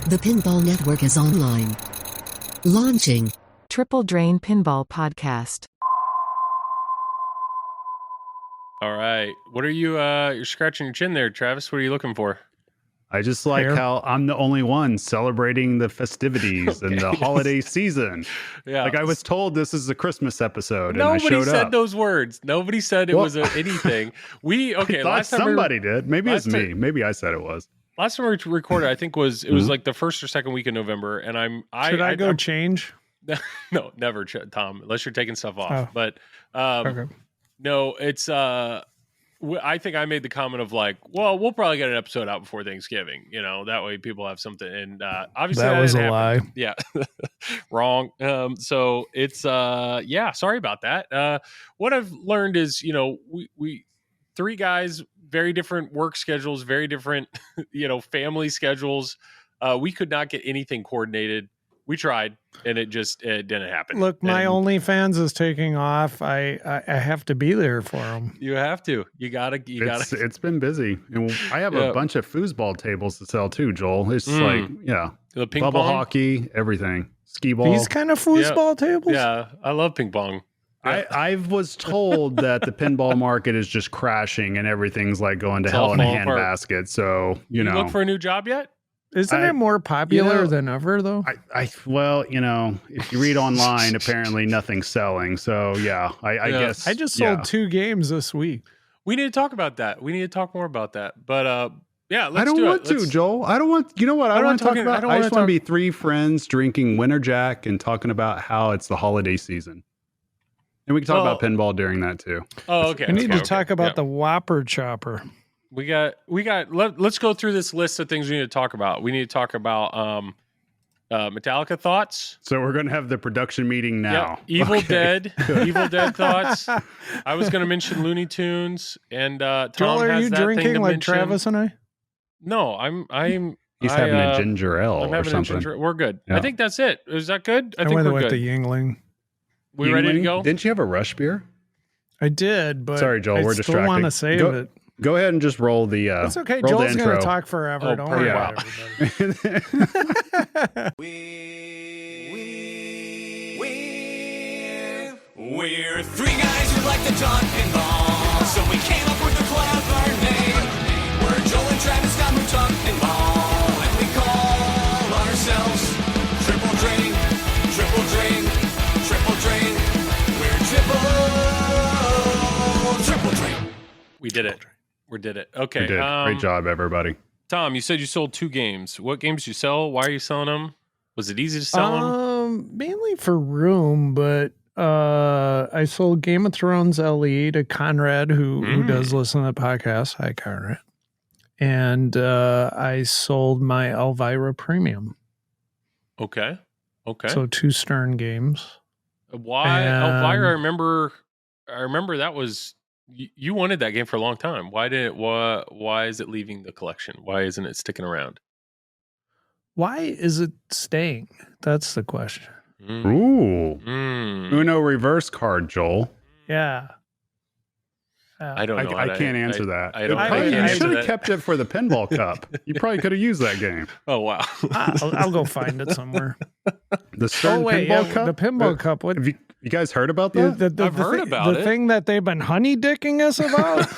The Pinball Network is online. Launching. Drain Pinball Podcast. All right. What are you, you're scratching your chin there, Travis. What are you looking for? I just like how I'm the only one celebrating the festivities and the holiday season. Yeah. Like I was told this is a Christmas episode. Nobody and I showed said up. those words. Nobody said it was anything. Last time somebody did. Maybe it's me. Maybe I said it was. Last time we recorded, I think was like the first or second week in November. And Should I go change? No, never, Tom, unless you're taking stuff off. Oh. But Okay. no, it's I think I made the comment of like, well, we'll probably get an episode out before Thanksgiving, that way people have something. And obviously that was a didn't lie. happen. Yeah. Wrong. So it's sorry about that. What I've learned is, we three guys, very different work schedules, very different, family schedules. We could not get anything coordinated. We tried, and it didn't happen. Look, my OnlyFans is taking off. I have to be there for them. You have to. You gotta. It's been busy, and I have a bunch of foosball tables to sell too, Joel. It's the ping bubble pong? hockey, everything, skee ball. These kind of foosball tables. Yeah, I love ping pong. Yeah. I was told that the pinball market is just crashing and everyth's like going to hell in a handbasket. So you look for a new job yet? Isn't it more popular than ever, though? Well, if you read online, apparently nothing's selling. So, I guess. I just sold 2 games this week. We need to talk about that. We need to talk more about that. But, let's I don't do want it. to, Joel. I don't want, you know what I want to talk about? I just want to be 3 friends drinking Winter Jack and talking about how it's the holiday season. And we can talk about pinball during that, too. Oh, okay. We need to talk about the Whopper Chopper. Let's go through this list of things we need to talk about. We need to talk about Metallica thoughts. So we're going to have the production meeting now. Yep. Evil Dead thoughts. I was going to mention Looney Tunes, and Tom Joel, are has you that drinking thing to like mention. Travis and I? No, He's having a ginger ale I'm or having something. We're good. Yeah. I think that's it. Is that good? I I think went we're with good. the Yingling. We ready to go? Didn't you have a rush beer? I did, but sorry, Joel, we're distracted. I still want to save it. Go ahead and just roll the That's okay. roll Joel's the going intro. to talk forever. Don't worry about everybody. We're 3 guys who like to talk pinball, so we came up with a clever name. We're Joel and Travis Scott who talk pinball, and we call ourselves Triple Drain, Triple Drain, Triple Drain. We're Triple Drain. We did it. We did it. Okay. We did. Great job, everybody. Tom, you said you sold 2 games. What games did you sell? Why are you selling them? Was it easy to sell them? Mainly for room, but I sold Game of Thrones LE to Conrad, who does listen to the podcast. Hi, Conrad. And I sold my Elvira Premium. Okay. So 2 Stern games. Why Elvira? I remember that was you wanted that game for a long time. Why is it leaving the collection? Why isn't it sticking around? Why is it staying? That's the question. Ooh. Uno reverse card, Joel. Yeah. I don't know. I can't answer that. You should have kept it for the Pinball Cup. You probably could have used that game. Oh, wow. I'll go find it somewhere. The Stern Pinball Cup? The Pinball Cup. What? Have you guys heard about that? I've heard about it. The thing that they've been honeydicking us about?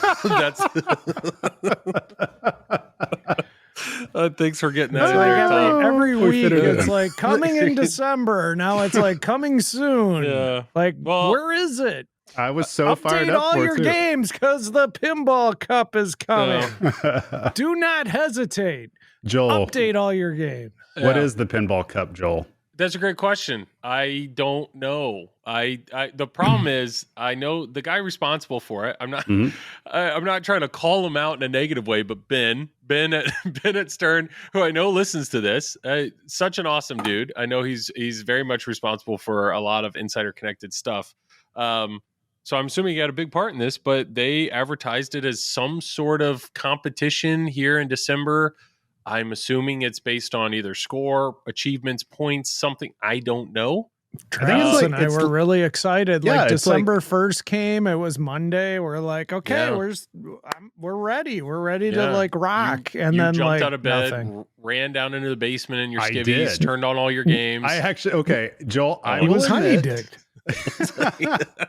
Thanks for getting that It's in like there, Tom. every week, it's like coming in December. Now it's like coming soon. Yeah. Like, where is it? I was so fired Update up all for your it, too. games because the Pinball Cup is coming. Do not hesitate. Joel, Update all your games. What is the Pinball Cup, Joel? That's a great question. I don't know. The problem is I know the guy responsible for it. I'm not trying to call him out in a negative way, but Ben at Stern, who I know listens to this, such an awesome dude. I know he's very much responsible for a lot of insider connected stuff. So I'm assuming he had a big part in this, but they advertised it as some sort of competition here in December. I'm assuming it's based on either score, achievements, points, something. I don't know. Travis and I were really excited. Yeah, like December 1st came. It was Monday. We're like, okay, we're ready. We're ready to like rock. And then jumped like out of bed, nothing. ran down into the basement in your I skivvies, did. turned on all your games. I actually, okay, Joel, I He will was admit, honeydicked.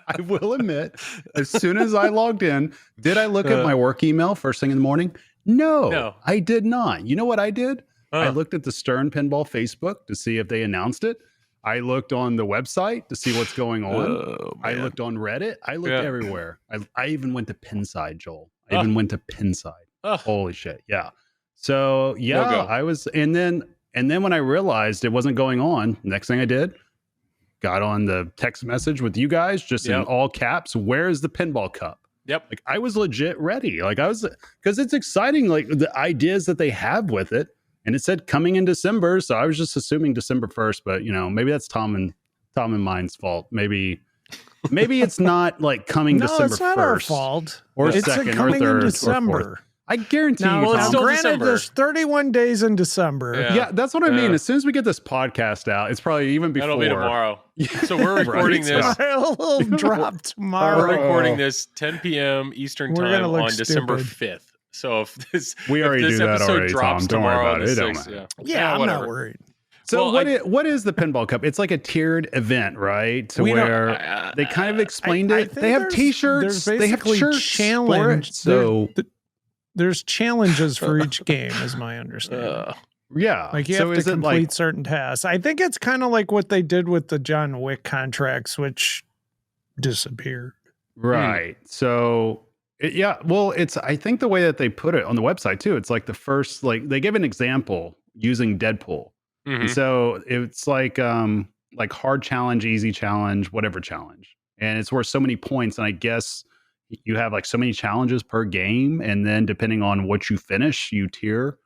I will admit, as soon as I logged in, did I look at my work email first thing in the morning? No, I did not. You know what I did? I looked at the Stern Pinball Facebook to see if they announced it. I looked on the website to see what's going on. I looked on Reddit. I looked everywhere. I even went to Pinside, Joel. I even went to Pinside. Holy shit. Yeah. So I was, and then when I realized it wasn't going on, next thing I did, got on the text message with you guys, just in all caps. Where's the pinball cup? Yep. Like I was legit ready. Like I was, because it's exciting. Like the ideas that they have with it. And it said coming in December, so I was just assuming December 1st. But maybe that's Tom and mine's fault. Maybe it's not like coming December 1st. No, it's not our fault. Or it's second, coming or third, in December. or fourth. I guarantee now, you. Well, it's still granted, December. there's 31 days in December. Yeah, that's what I mean. As soon as we get this podcast out, it's probably even before. That'll be tomorrow. So we're recording this. It'll drop tomorrow. We're recording this 10 p.m. Eastern time on December 5th. So if this we already do that already, drops Tom. Don't worry about it. It don't 6th, matter. Yeah, I'm not worried. So what is the Pinball Cup? It's like a tiered event, right? To where they kind of explained it. They have T-shirts. They have shirts. Challenge. So there's challenges for each game, is my understanding. Yeah. Like you have to complete certain tasks. I think it's kind of like what they did with the John Wick contracts, which disappeared. Right. So it's I think the way that they put it on the website too, it's like the first, like they give an example using Deadpool. And so it's like hard challenge, easy challenge, whatever challenge. And it's worth so many points. And I guess you have like so many challenges per game. And then depending on what you finish, you tier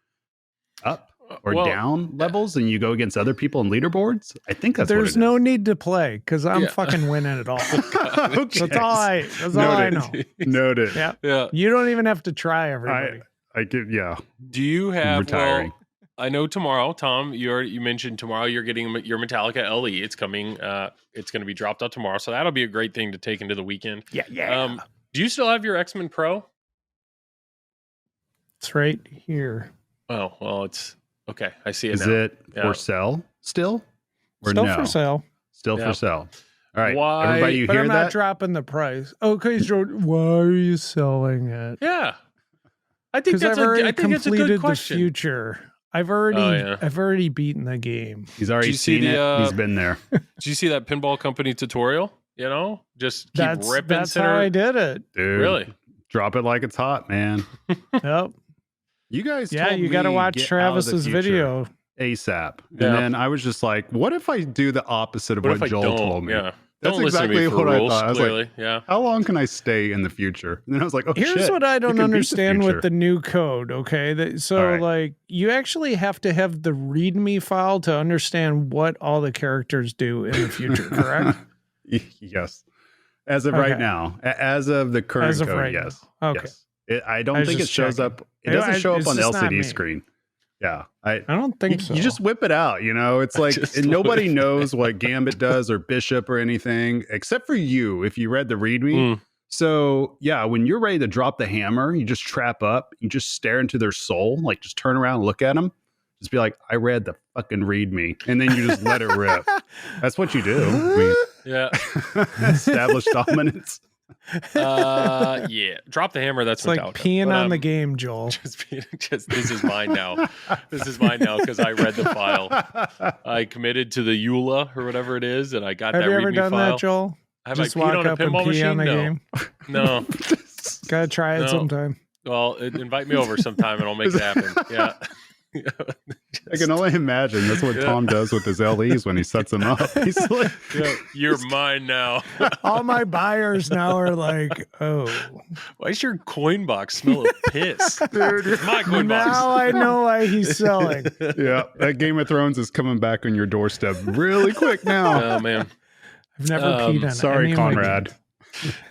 up or down levels, and you go against other people in leaderboards. I think that's there's no need to play because I'm fucking winning it all. Okay. That's all I know. Noted. Yeah. You don't even have to try, everybody. I get, Do you have retiring? Well, I know tomorrow, Tom, you mentioned tomorrow you're getting your Metallica LE. It's coming. It's going to be dropped out tomorrow. So that'll be a great thing to take into the weekend. Yeah. Do you still have your X-Men Pro? It's right here. Oh, well, it's okay. I see it Is now. it for sale still? Or Still no? for sale. Still for sale. All right. Why? Everybody, you But hear I'm that? not dropping the price. Okay, Joe, why are you selling it? Yeah. I think Because I've already it's a good completed the question. future. I've already beaten the game. He's already seen it. He's been there. Did you see that pinball company tutorial? Just keep ripping. That's how I did it. Dude, Really? Drop it like it's hot, man. Yep. You guys You got to watch Travis's video. ASAP. And then I was just like, what if I do the opposite of what Joel told me? Yeah. That's don't listen to me exactly for what rules, I thought. I was clearly. like, how long can I stay in the future? And then I was like, Here's what I don't understand with the new code, okay? Right. Like, you actually have to have the README file to understand what all the characters do in the future, correct? Yes. As of right now. As of the current code, right yes. now. Okay. Yes. I don't think it shows up. It doesn't show up on the LCD screen. Yeah. I don't think so. You just whip it out, It's like and nobody knows what Gambit does or Bishop or anything, except for you, if you read the README. So, when you're ready to drop the hammer, you just trap up, you just stare into their soul, like just turn around and look at them. Just be like, I read the fucking README. And then you just let it rip. That's what you do. Establish dominance. Drop the hammer. That's it's like Metallica. peeing on the game, Joel. Just this is mine now. This is mine now because I read the file. I committed to the EULA or whatever it is, and I got that README file. Have you ever done that, Joel? Have just I walk peed on a up and pinball pee machine? on the game. No. Gotta try it sometime. Well, invite me over sometime, and I'll make it happen. Yeah. I can only imagine that's what Tom does with his LEs when he sets them up. He's like, you're mine now. All my buyers now are like, oh, why does your coin box smell of piss? Dude, my coin box. Now I know why he's selling. Yeah, that Game of Thrones is coming back on your doorstep really quick now. Oh man, I've never peed on it. Sorry, Conrad.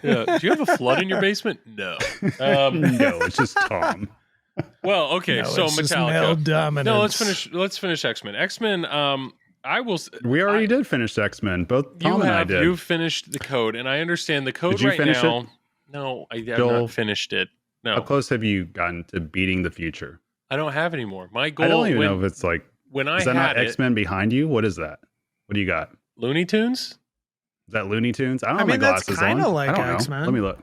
Do you have a flood in your basement? No. No, it's just Tom. Well, okay, so Metallica. No, let's finish X-Men. X-Men, I will. We already did finish X-Men. Both Tom and I did. You've finished the code, and I understand the code Did you right finish now. it? No, I have Joel, not finished it. No. How close have you gotten to beating the future? I don't have any more. My goal. I don't even know if it's like. When I is that had not X-Men behind you? What is that? What do you got? Looney Tunes? Is that Looney Tunes? I don't have mean, my that's glasses on. kinda like I don't know. X-Men. Let me look.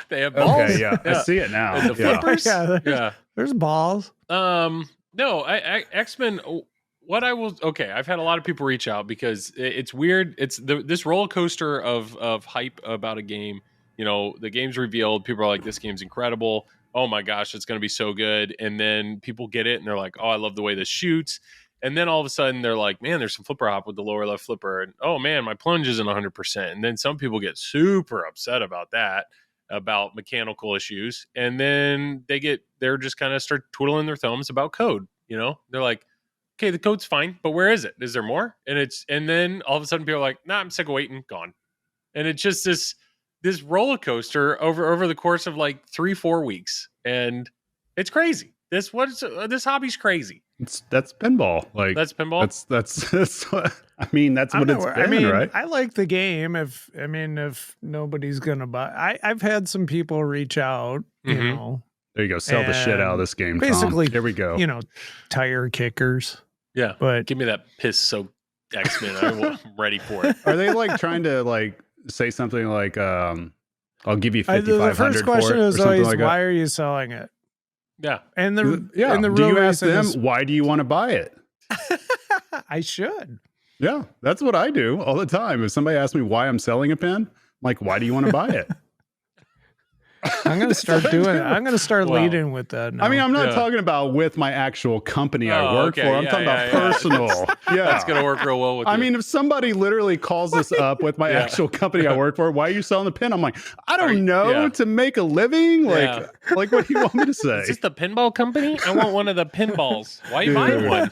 They have balls. Okay, yeah, I see it now. And the flippers. Yeah, there's balls. No, I X-Men. What I will. Okay, I've had a lot of people reach out because it's weird. It's this roller coaster of hype about a game. You know, the game's revealed. People are like, "This game's incredible. Oh my gosh, it's going to be so good." And then people get it and they're like, "Oh, I love the way this shoots." And then all of a sudden they're like, "Man, there's some flipper hop with the lower left flipper." And oh man, my plunge isn't 100%. And then some people get super upset about that, about mechanical issues. And then they're just kind of start twiddling their thumbs about code. You know, they're like, "Okay, the code's fine, but where is it? Is there more?" And then all of a sudden people are like, "Nah, I'm sick of waiting, gone." And it's just this roller coaster over the course of like 3-4 weeks, and it's crazy. This hobby's crazy. That's pinball. Like that's pinball. That's what, I mean, that's what it's been, right? I like the game. If nobody's gonna buy, I've had some people reach out. You know, there you go. Sell the shit out of this game. Basically, Tom. Here we go. You know, tire kickers. Yeah, but give me that piss soaked X-Men. I'm ready for it. Are they like trying to like say something like, "I'll give you $5,500"? The first question is always, like "Why are you selling it?" Yeah, and the do real you ask them is, why do you want to buy it? I should. Yeah, that's what I do all the time. If somebody asks me why I'm selling a pen, I'm like, why do you want to buy it? I'm going to start doing it. I'm going to start leading with that now. I mean, I'm not talking about with my actual company I work for. I'm talking about personal. Yeah. That's going to work real well with you. I mean, if somebody literally calls us up with my actual company I work for, why are you selling the pin? I'm like, I don't know, to make a living? Like, what do you want me to say? Is this the pinball company? I want one of the pinballs. Why are you buying one?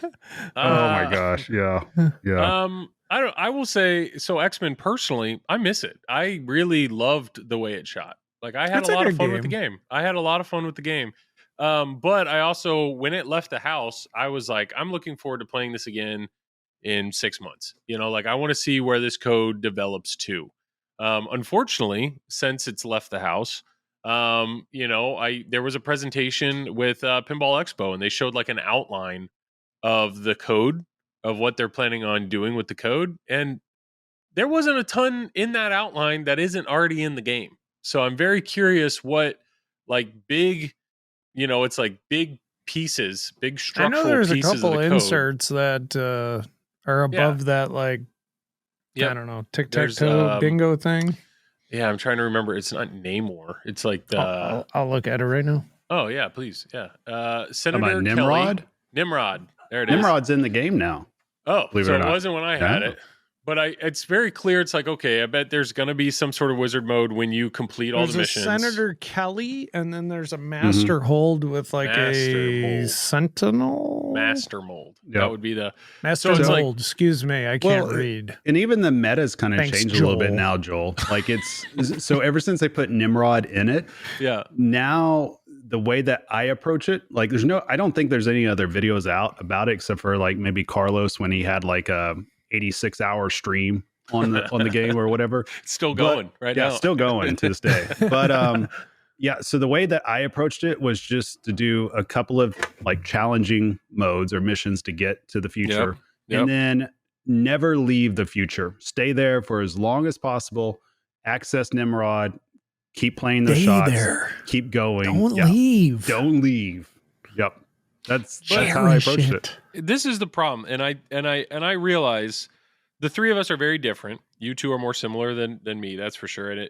Oh my gosh. Yeah. Yeah. I will say, so X-Men personally, I miss it. I really loved the way it shot. Like I had a lot of fun with the game. But I also, when it left the house, I was like, I'm looking forward to playing this again in 6 months. You know, like I want to see where this code develops to. Unfortunately, since it's left the house, you know, there was a presentation with Pinball Expo, and they showed like an outline of the code of what they're planning on doing with the code. And there wasn't a ton in that outline that isn't already in the game. So I'm very curious what like big, you know, it's like big pieces, big structural pieces. I know there's a couple inserts that are above that, like, I don't know, tic-tac-toe bingo thing. Yeah, I'm trying to remember. It's not Namor. It's like the... I'll look at it right now. Oh, yeah, please. Yeah. Senator Nimrod? Kelly. Nimrod. There it is. Nimrod's in the game now. Oh, so it wasn't when I had it. But it's very clear. It's like, okay, I bet there's going to be some sort of wizard mode when you complete all the missions. There's a Senator Kelly, and then there's a Master Hold with like a Sentinel. Master Mold. Yep. That would be the... Master Mold. Excuse me, I can't read. And even the meta's kind of changed a little bit now, Joel. Like it's... so ever since they put Nimrod in it, now the way that I approach it, like I don't think there's any other videos out about it except for like maybe Carlos when he had like a 86-hour stream on the game or whatever. It's still going now. Yeah, still going to this day. But so the way that I approached it was just to do a couple of like challenging modes or missions to get to the future. Yep. And then never leave the future. Stay there for as long as possible. Access Nimrod. Keep playing the shots. Keep going. Don't leave. Don't leave. Yep. That's how I approached it. This is the problem, and I realize the three of us are very different. You two are more similar than me, that's for sure. And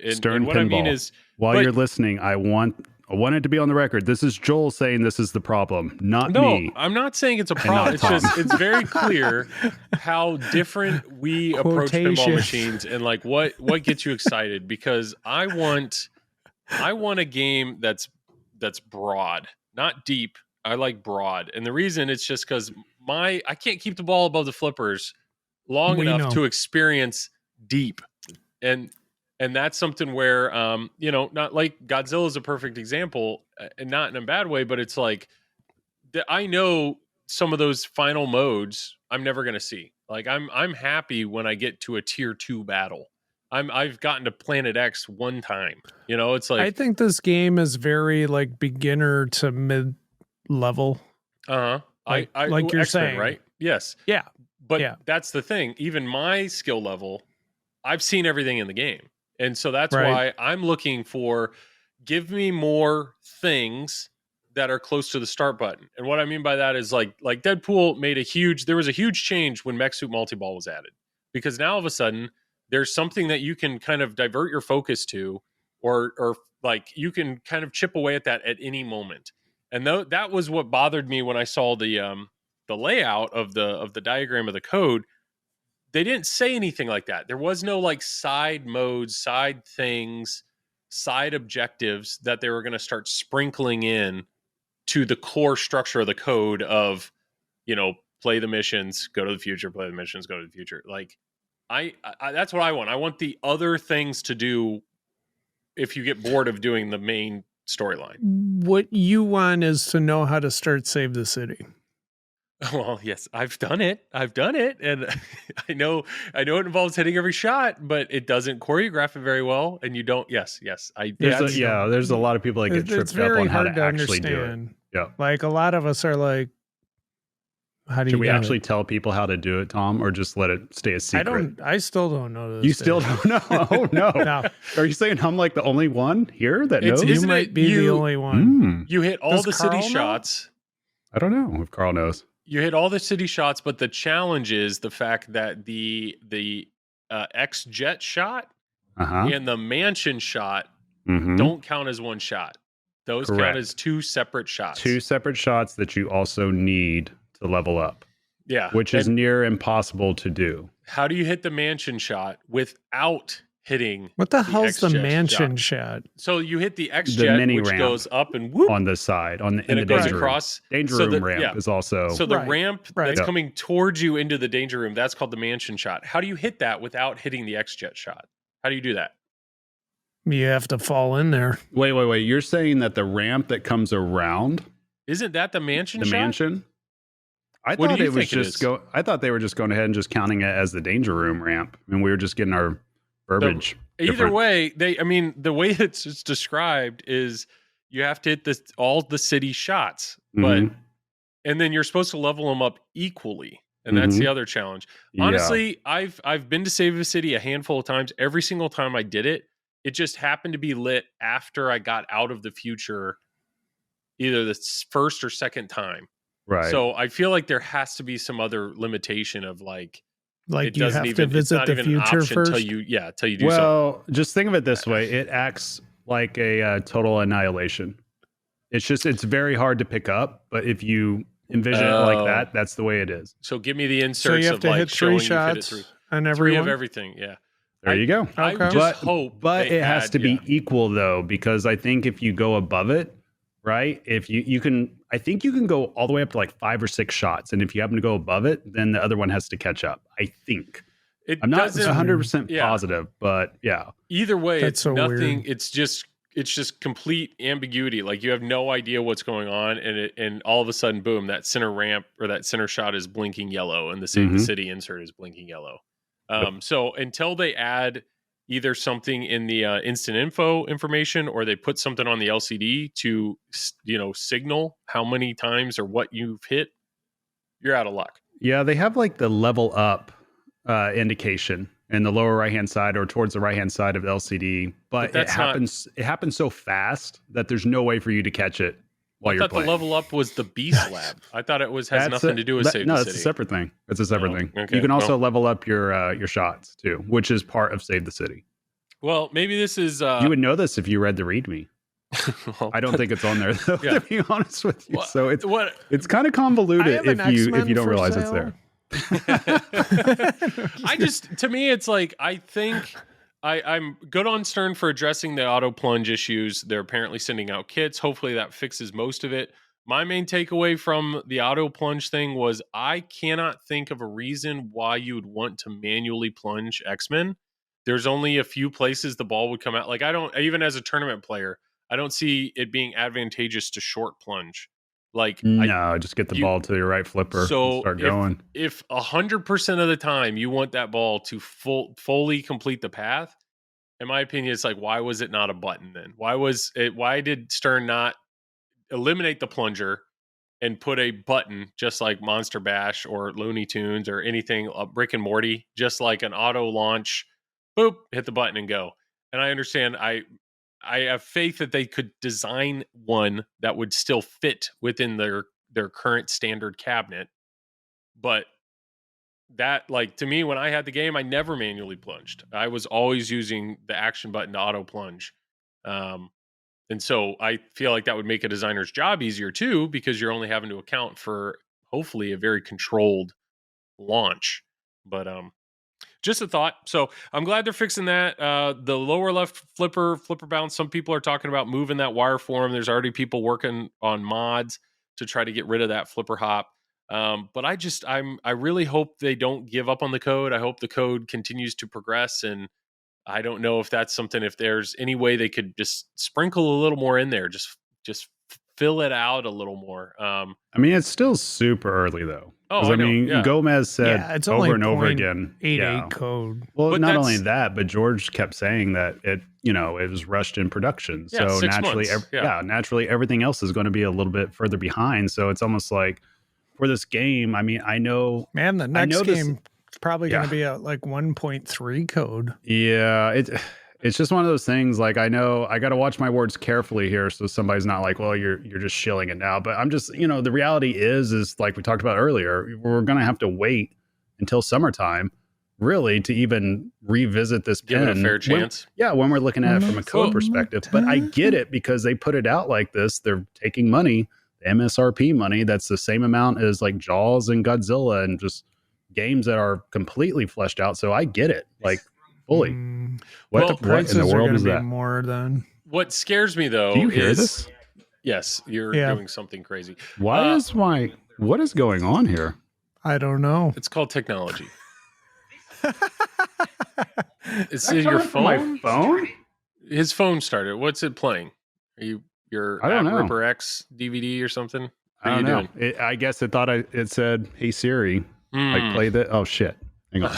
what Pinball. I mean is, while you're listening, I want it to be on the record. This is Joel saying this is the problem, not me. No, I'm not saying it's a problem. It's just it's very clear how different we approach pinball machines and like what gets you excited. Because I want a game that's broad, not deep. I like broad. And the reason it's just because I can't keep the ball above the flippers long enough to experience deep. And that's something where, not like Godzilla is a perfect example, and not in a bad way, but it's like I know some of those final modes I'm never going to see. Like I'm happy when I get to a tier 2 battle. I've gotten to Planet X one time. You know, it's like I think this game is very like beginner to mid level. like like well, you're X-Men, saying, right? Yes. Yeah. But that's the thing. Even my skill level, I've seen everything in the game. And so that's why I'm looking for, give me more things that are close to the start button. And what I mean by that is like Deadpool made there was a huge change when Mech Suit Multiball was added, because now all of a sudden there's something that you can kind of divert your focus to, or like you can kind of chip away at that at any moment. And that was what bothered me when I saw the layout of the diagram of the code. They didn't say anything like that. There was no like side modes, side things, side objectives that they were going to start sprinkling in to the core structure of the code of, you know, play the missions, go to the future, play the missions, go to the future. Like I that's what I want. I want the other things to do if you get bored of doing the main storyline. What you want is to know how to start Save the City. Well, yes, I've done it, and I know it involves hitting every shot, but it doesn't choreograph it very well, and you don't. Yes, there's a lot of people that get tripped up on how to actually do it. Yeah, like a lot of us are like, how do you? Should we actually tell people how to do it, Tom, or just let it stay a secret? I still don't know this. You still don't know? Oh no. No. Are you saying I'm like the only one here that knows? You might be the only one. You hit all the city shots. I don't know if Carl knows. You hit all the city shots, but the challenge is the fact that the X-Jet shot and the mansion shot don't count as one shot. Those count as two separate shots. Two separate shots that you also need to level up. Yeah. Which is near impossible to do. How do you hit the mansion shot without hitting what the hell's the mansion shot? So you hit the X-Jet, which ramp goes up and whoop on the side, and it goes across. Danger room ramp is also. So the ramp that's coming towards you into the danger room, that's called the mansion shot. How do you hit that without hitting the X-Jet shot? How do you do that? You have to fall in there. Wait. You're saying that the ramp that comes around, isn't that the mansion shot? The mansion? I thought it was just I thought they were just going ahead and just counting it as the danger room ramp, and we were just getting our verbiage. Either way, the way it's described is you have to hit all the city shots, and then you're supposed to level them up equally, and that's the other challenge. Honestly, I've been to Save the City a handful of times. Every single time I did it, it just happened to be lit after I got out of the future, either the first or second time. Right. So I feel like there has to be some other limitation of like you have to visit the future first. Till you do something. Well, just think of it this way: it acts like a total annihilation. It's very hard to pick up, but if you envision it like that, that's the way it is. So give me the inserts so you have of to like hit showing 3 shots three on everyone. of everything. Yeah. There you go. I just hope, but it has to be equal though, because I think if you go above it, right? If you can, I think you can go all the way up to like 5 or 6 shots, and if you happen to go above it, then the other one has to catch up. I think. I'm not 100% positive, but yeah. Either way, That's it's nothing. Weird. It's just complete ambiguity. Like you have no idea what's going on, and all of a sudden, boom! That center ramp or that center shot is blinking yellow, and the Save the City insert is blinking yellow. So until they add either something in the instant info information, or they put something on the LCD to signal how many times or what you've hit, you're out of luck. Yeah, they have like the level up indication in the lower right hand side or towards the right hand side of the LCD, but it happens so fast that there's no way for you to catch it while you're playing. I thought the level up was the Beast Lab. I thought it has nothing to do with Save the City. No, it's a separate thing. It's a separate thing. Okay. You can also level up your shots too, which is part of Save the City. Well, maybe this is you would know this if you read the README. I don't think it's on there though, to be honest with you. So it's kind of convoluted if you don't realize it's there. To me, it's like, I think I'm good on Stern for addressing the auto plunge issues. They're apparently sending out kits. Hopefully that fixes most of it. My main takeaway from the auto plunge thing was I cannot think of a reason why you would want to manually plunge X-Men. There's only a few places the ball would come out. Like, I don't, even as a tournament player, I don't see it being advantageous to short plunge. Like, no, just get the ball to your right flipper. So and start going. If 100% of the time you want that ball to fully complete the path, in my opinion, it's like, why was it not a button then? Why did Stern not eliminate the plunger and put a button, just like Monster Bash or Looney Tunes or anything, Rick and Morty, just like an auto launch, boop, hit the button and go. And I understand, I have faith that they could design one that would still fit within their current standard cabinet. But that, like, to me, when I had the game, I never manually plunged. I was always using the action button to auto plunge. And so I feel like that would make a designer's job easier too, because you're only having to account for hopefully a very controlled launch. But just a thought. So I'm glad they're fixing that. The lower left flipper bounce, some people are talking about moving that wire form. There's already people working on mods to try to get rid of that flipper hop. But I really hope they don't give up on the code. I hope the code continues to progress, and I don't know if that's something, if there's any way they could just sprinkle a little more in there, just fill it out a little more. I mean, it's still super early though. Oh, I mean, know, yeah. Gomez said it's over only and over again. 0.88 code. Well, But not only that, but George kept saying that it was rushed in production. Yeah, So 6 naturally, months. naturally everything else is going to be a little bit further behind. So it's almost like for this game, I mean, I know. Man, the next game is probably going Yeah. to be at like 1.3 code. Yeah, it's just one of those things. Like, I know I got to watch my words carefully here, so somebody's not like, well, you're just shilling it now. But I'm just, the reality is like we talked about earlier, we're gonna have to wait until summertime, really, to even revisit this Give pin. it a fair chance. When we're looking at it from a code perspective. But I get it, because they put it out like this. They're taking money, the MSRP money, that's the same amount as like Jaws and Godzilla and just games that are completely fleshed out. So I get it, like, fully. What Prices in the world are is going to that? be more than. What scares me though, Do you hear is this? Yes, you're doing something crazy. What is going on here? I don't know. It's called technology. It's in your phone. My phone? His phone started. What's it playing? Your I don't know. Ripper X DVD or something? What I are don't you know. doing? I guess it thought it said, "Hey Siri, like play that." Oh shit! Hang on.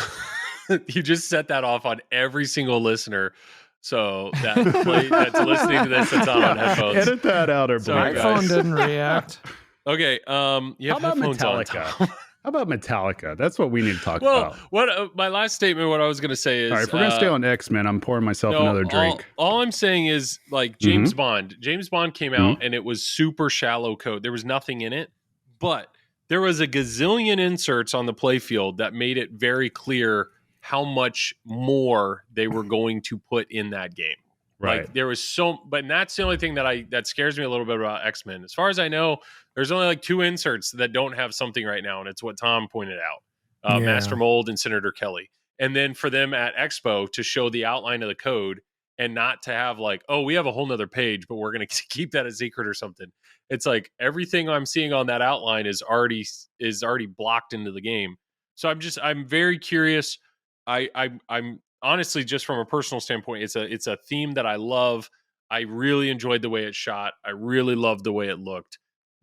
You just set that off on every single listener. So that's listening to this, that's not on headphones. Edit that out, or Sorry, My guys. phone didn't react. Okay. You How have about headphones on, Metallica? Tom. How about Metallica? That's what we need to talk Well, about. what my last statement, what I was going to say is, All right, if we're gonna stay on X-Men, I'm pouring myself another drink. All I'm saying is, like, James Bond. James Bond came out and it was super shallow code. There was nothing in it, but there was a gazillion inserts on the playfield that made it very clear how much more they were going to put in that game. Right. Like, there was but that's the only thing that scares me a little bit about X-Men. As far as I know, there's only like 2 inserts that don't have something right now, and it's what Tom pointed out. Master Mold and Senator Kelly. And then for them at Expo to show the outline of the code and not to have like, oh, we have a whole nother page, but we're going to keep that a secret or something. It's like everything I'm seeing on that outline is already blocked into the game. So I'm very curious. I'm honestly, just from a personal standpoint, it's a theme that I love. I really enjoyed the way it shot. I really loved the way it looked.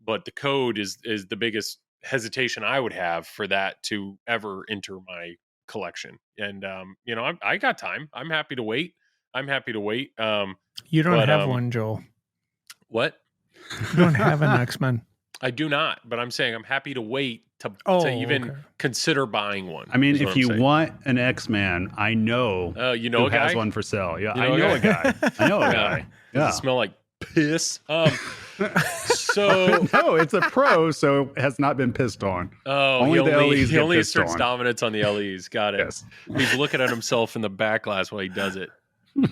But the code is the biggest hesitation I would have for that to ever enter my collection. And I got time. I'm happy to wait. You don't have one, Joel. What? You don't have an X-Men. I do not, but I'm saying I'm happy to wait to even consider buying one. I mean, if you want an X-Man, I know who a guy has one for sale. Yeah, I know a guy. I know a guy. Yeah. Does it smell like piss? So no, it's a pro, so it has not been pissed on. Oh, he only asserts dominance on the LEs. Got it. Yes. He's looking at himself in the back glass while he does it.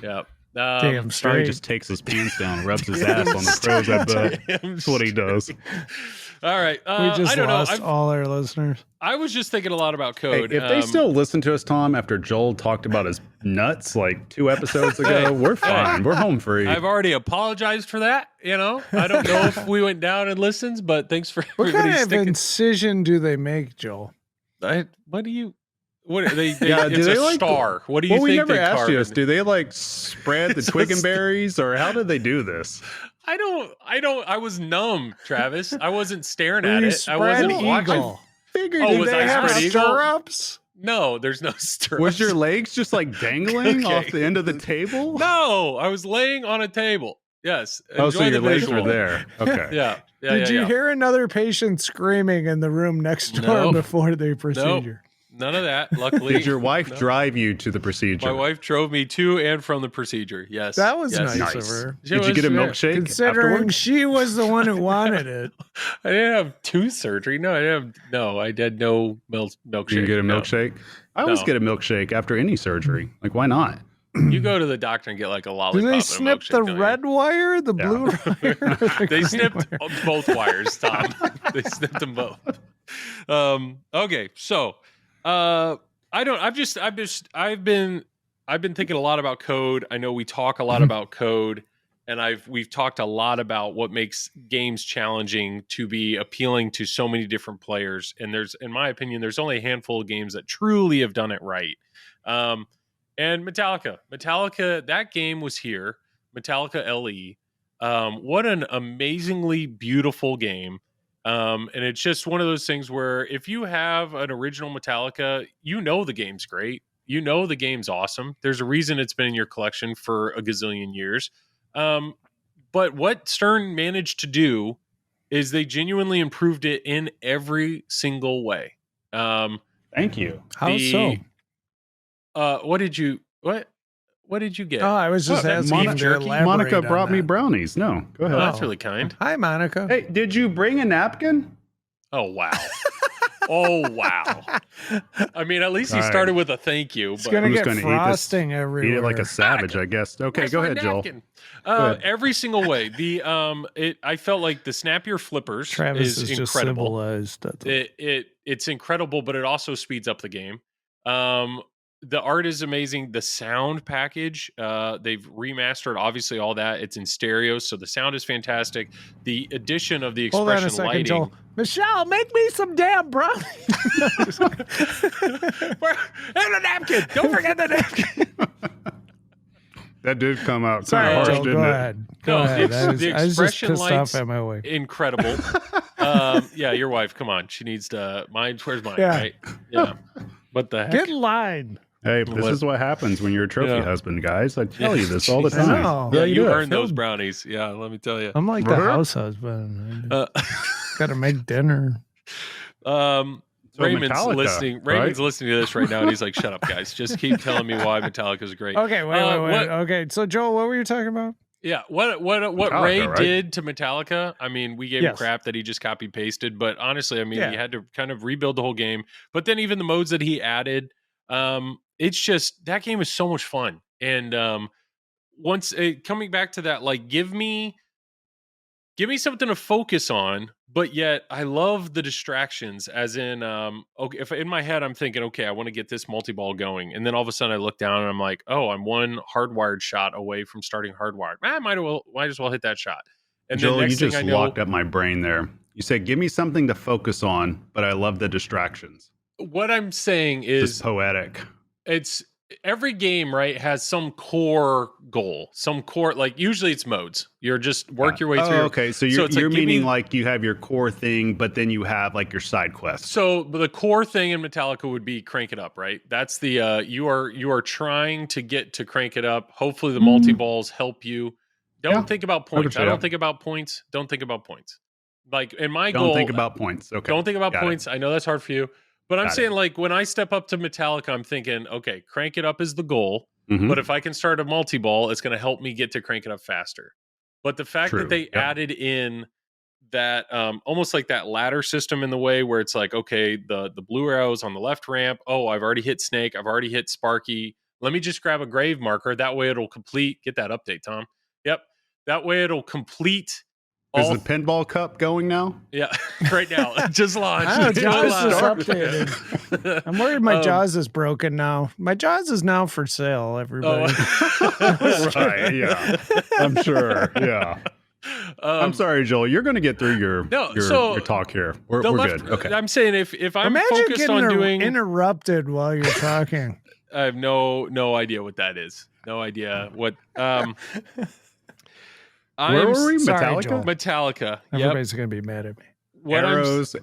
Yeah. Damn straight. He just takes his pants down, rubs his ass on the pros. I bet that's what he does. All right. We just lost all our listeners. I was just thinking a lot about code. Hey, if they still listen to us, Tom, after Joel talked about his nuts like 2 episodes ago, we're fine. We're home free. I've already apologized for that. I don't know if we went down in listens, but thanks for what kind of incision do they make, Joel? What they do it's they a like star. What do you well, think? we never they asked carved you in? this. Do they like spread the twig and berries, or how did they do this? I was numb, Travis. I wasn't staring Were at you it. I wasn't spread watching. eagle? Figured Oh, you was did. I have spread eagle? stirrups? No, there's no stirrups. Was your legs just like dangling Okay. off the end of the table? No, I was laying on a table. Yes. Oh, so Enjoy your the legs visual. were there. Okay. Yeah. Did you hear another patient screaming in the room next door No. before the procedure? None of that. Luckily. Did your wife drive you to the procedure? My wife drove me to and from the procedure. Yes. That was yes. nice of her. She Did you was- get a yeah. milkshake Considering afterwards? she was the one who wanted it. I didn't have tooth surgery. No, I did no milkshake. Did you get a No. milkshake? I always No. get a milkshake after any surgery. Like, why not? You go to the doctor and get like a lollipop. Did they and a snip milkshake, the don't you? red wire, the Yeah. blue wire? or the They green snipped wire? both wires, Tom. They snipped them both. Okay, so I've been thinking a lot about code. I know we talk a lot about code, and we've talked a lot about what makes games challenging to be appealing to so many different players. And in my opinion, there's only a handful of games that truly have done it right. And Metallica, that game was here. Metallica LE. What an amazingly beautiful game. And it's just one of those things where if you have an original Metallica, you know the game's great. You know the game's awesome. There's a reason it's been in your collection for a gazillion years. But what Stern managed to do is they genuinely improved it in every single way. Thank you. How so? What did you get? Oh, I was just that's asking beef to jerky? elaborate Monica on brought me that. brownies. No, go ahead. Oh, that's really kind. Hi, Monica. Hey, did you bring a napkin? Oh, wow. Oh, wow. I mean, at least he All right. started with a thank you. It's But going I'm to just get gonna eat this- frosting everywhere. Eat it like a savage, I guess. Okay, Where's go my ahead, Joel. napkin? ahead. Every single way. I felt like the snap your flippers Travis is is just incredible. civilized. That's all. It's incredible, but it also speeds up the game. The art is amazing. The sound package, they've remastered obviously all that. It's in stereo, so the sound is fantastic. The addition of the Hold on a expression second, lighting. Joel. Michelle, make me some damn brownies. And a napkin. Don't forget the napkin. That did come out Sorry, kind of harsh, Joel, didn't go it? ahead. Go No, ahead. the I was just expression pissed lights- off at my wife. Incredible. Yeah, your wife. Come on, she needs to. Where's mine? Yeah. Right? Yeah. What the heck? Get in line. Hey, this What? is what happens when you're a trophy Yeah. husband, guys. I tell you this all the I time. know. Yeah, How you do it? earned those Phil- brownies. Yeah, let me tell you. I'm like the Brr. house husband. Uh, Got to make dinner. um, So Raymond's Metallica, listening. right? Raymond's listening to this right now, and he's like, "Shut up, guys! Just keep telling me why Metallica's great." Okay, wait. what- Okay, so Joel, what were you talking about? Yeah, what Metallica, Ray right? did to Metallica? I mean, we gave him Yes. crap that he just copy pasted, but honestly, I mean, Yeah. he had to kind of rebuild the whole game. But then even the modes that he added, it's just that game is so much fun. And once coming back to that, like, give me something to focus on, but yet I love the distractions. As in, okay, if in my head I'm thinking, okay, I want to get this multi-ball going, and then all of a sudden I look down and I'm like, oh, I'm one hardwired shot away from starting hardwired. I might as well hit that shot. And Joel, then you next thing just I know, locked up my brain there. You said, give me something to focus on, but I love the distractions. what I'm saying It's is, poetic. it's every game, right, has some core goal, some core, like usually it's modes. You're just work your way through. Okay, so it's you're like, give meaning me- like you have your core thing, but then you have like your side quests. So the core thing in Metallica would be crank it up, right? That's the you are trying to get to crank it up. Hopefully the multi-balls help you. Don't Yeah, think about points. say I don't that. think about points. Don't think about points. Like in my Don't goal, think about points. Okay. don't think about Got it. points. I know that's hard for you. But I'm Got it. saying, like, when I step up to Metallica, I'm thinking, okay, crank it up is the goal. Mhm. But if I can start a multi-ball, it's going to help me get to crank it up faster. But the fact True. that they Yep. added in that almost like that ladder system in the way where it's like, okay, the blue arrows on the left ramp. Oh, I've already hit Snake. I've already hit Sparky. Let me just grab a grave marker. That way it'll complete. Get that update, Tom. Yep. That way it'll complete Is all. the pinball cup going now? Yeah, right now. It just launched. I know, It just Jaws is launched. updated. I'm worried my Jaws is broken now. My Jaws is now for sale, everybody. Right. Yeah. I'm sure. Yeah. I'm sorry, Joel. You're going to get through your your talk here. We're good. Okay. I'm saying if I'm Imagine focused getting on doing, interrupted while you're talking. I have no idea what that is. No idea what. Where were we? Sorry, Metallica? Joel. Metallica. Yep. Everybody's going to be mad at me.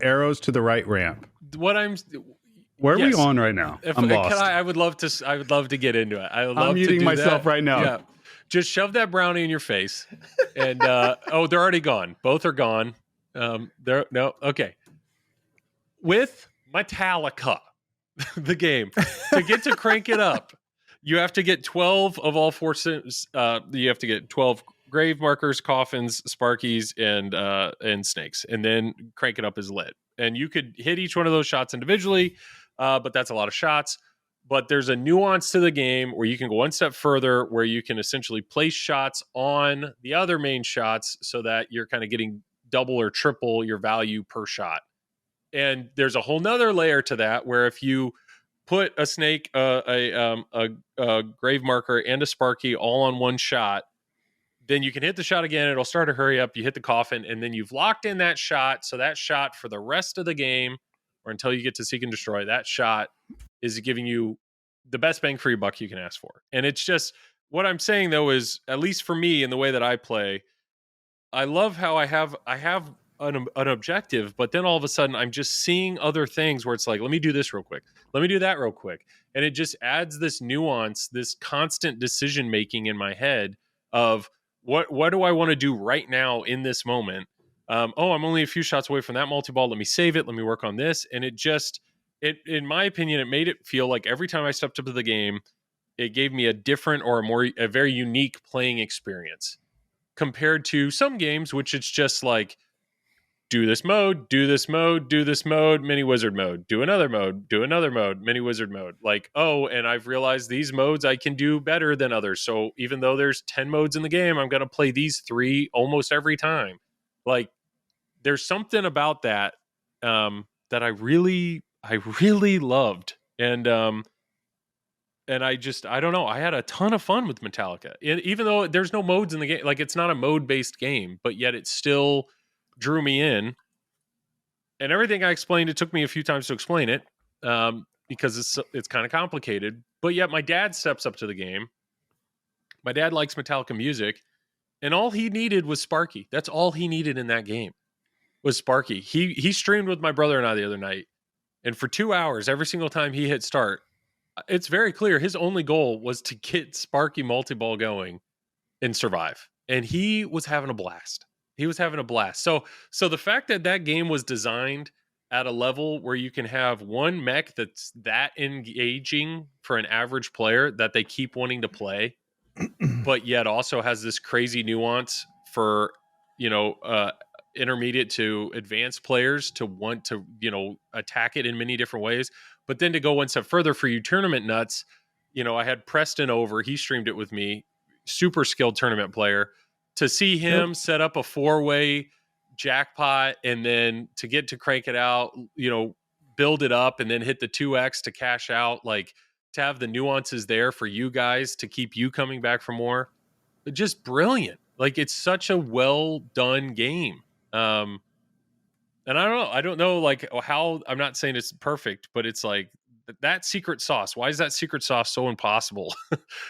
Arrows to the right ramp. Where are we on right now? I'm lost. I would love to get into it. I would love I'm muting to do myself that. right now. Yeah. Just shove that brownie in your face. And they're already gone. Both are gone. Okay. With Metallica, the game, to get to crank it up, you have to get 12 of all four. You have to get 12 grave markers, coffins, sparkies, and snakes, and then crank it up as lit. And you could hit each one of those shots individually, but that's a lot of shots. But there's a nuance to the game where you can go one step further, where you can essentially place shots on the other main shots so that you're kind of getting double or triple your value per shot. And there's a whole nother layer to that, where if you put a snake, a grave marker, and a sparky all on one shot, then you can hit the shot again. It'll start to hurry up. You hit the coffin, and then you've locked in that shot. So that shot for the rest of the game, or until you get to seek and destroy, that shot is giving you the best bang for your buck you can ask for. And it's just, what I'm saying though is, at least for me in the way that I play, I love how I have an objective, but then all of a sudden I'm just seeing other things where it's like, let me do this real quick. Let me do that real quick. And it just adds this nuance, this constant decision making in my head of what do I want to do right now in this moment? I'm only a few shots away from that multi-ball. Let me save it. Let me work on this. And in my opinion, it made it feel like every time I stepped up to the game, it gave me a different or a very unique playing experience compared to some games, which it's just like, do this mode, do this mode, do this mode, mini wizard mode, do another mode, mini wizard mode. Like, and I've realized these modes I can do better than others. So even though there's 10 modes in the game, I'm going to play these 3 almost every time. Like, there's something about that that I really loved. And I don't know. I had a ton of fun with Metallica. Even though there's no modes in the game, like, it's not a mode-based game, but yet it still drew me in. And everything I explained, it took me a few times to explain it because it's kind of complicated. But yet my dad steps up to the game. My dad likes Metallica music, and all he needed was Sparky. That's all he needed in that game was Sparky. He streamed with my brother and I the other night, and for 2 hours, every single time he hit start, it's very clear his only goal was to get Sparky multi-ball going and survive. And he was having a blast. So the fact that game was designed at a level where you can have one mech that's that engaging for an average player that they keep wanting to play, but yet also has this crazy nuance for, intermediate to advanced players to want to, attack it in many different ways. But then to go one step further for you tournament nuts, I had Preston over, he streamed it with me, super skilled tournament player. To see him set up a 4-way jackpot, and then to get to crank it out, build it up and then hit the 2x to cash out, like, to have the nuances there for you guys to keep you coming back for more. Just brilliant. Like, it's such a well done game. And I don't know like how, I'm not saying it's perfect, but it's like that secret sauce. Why is that secret sauce so impossible?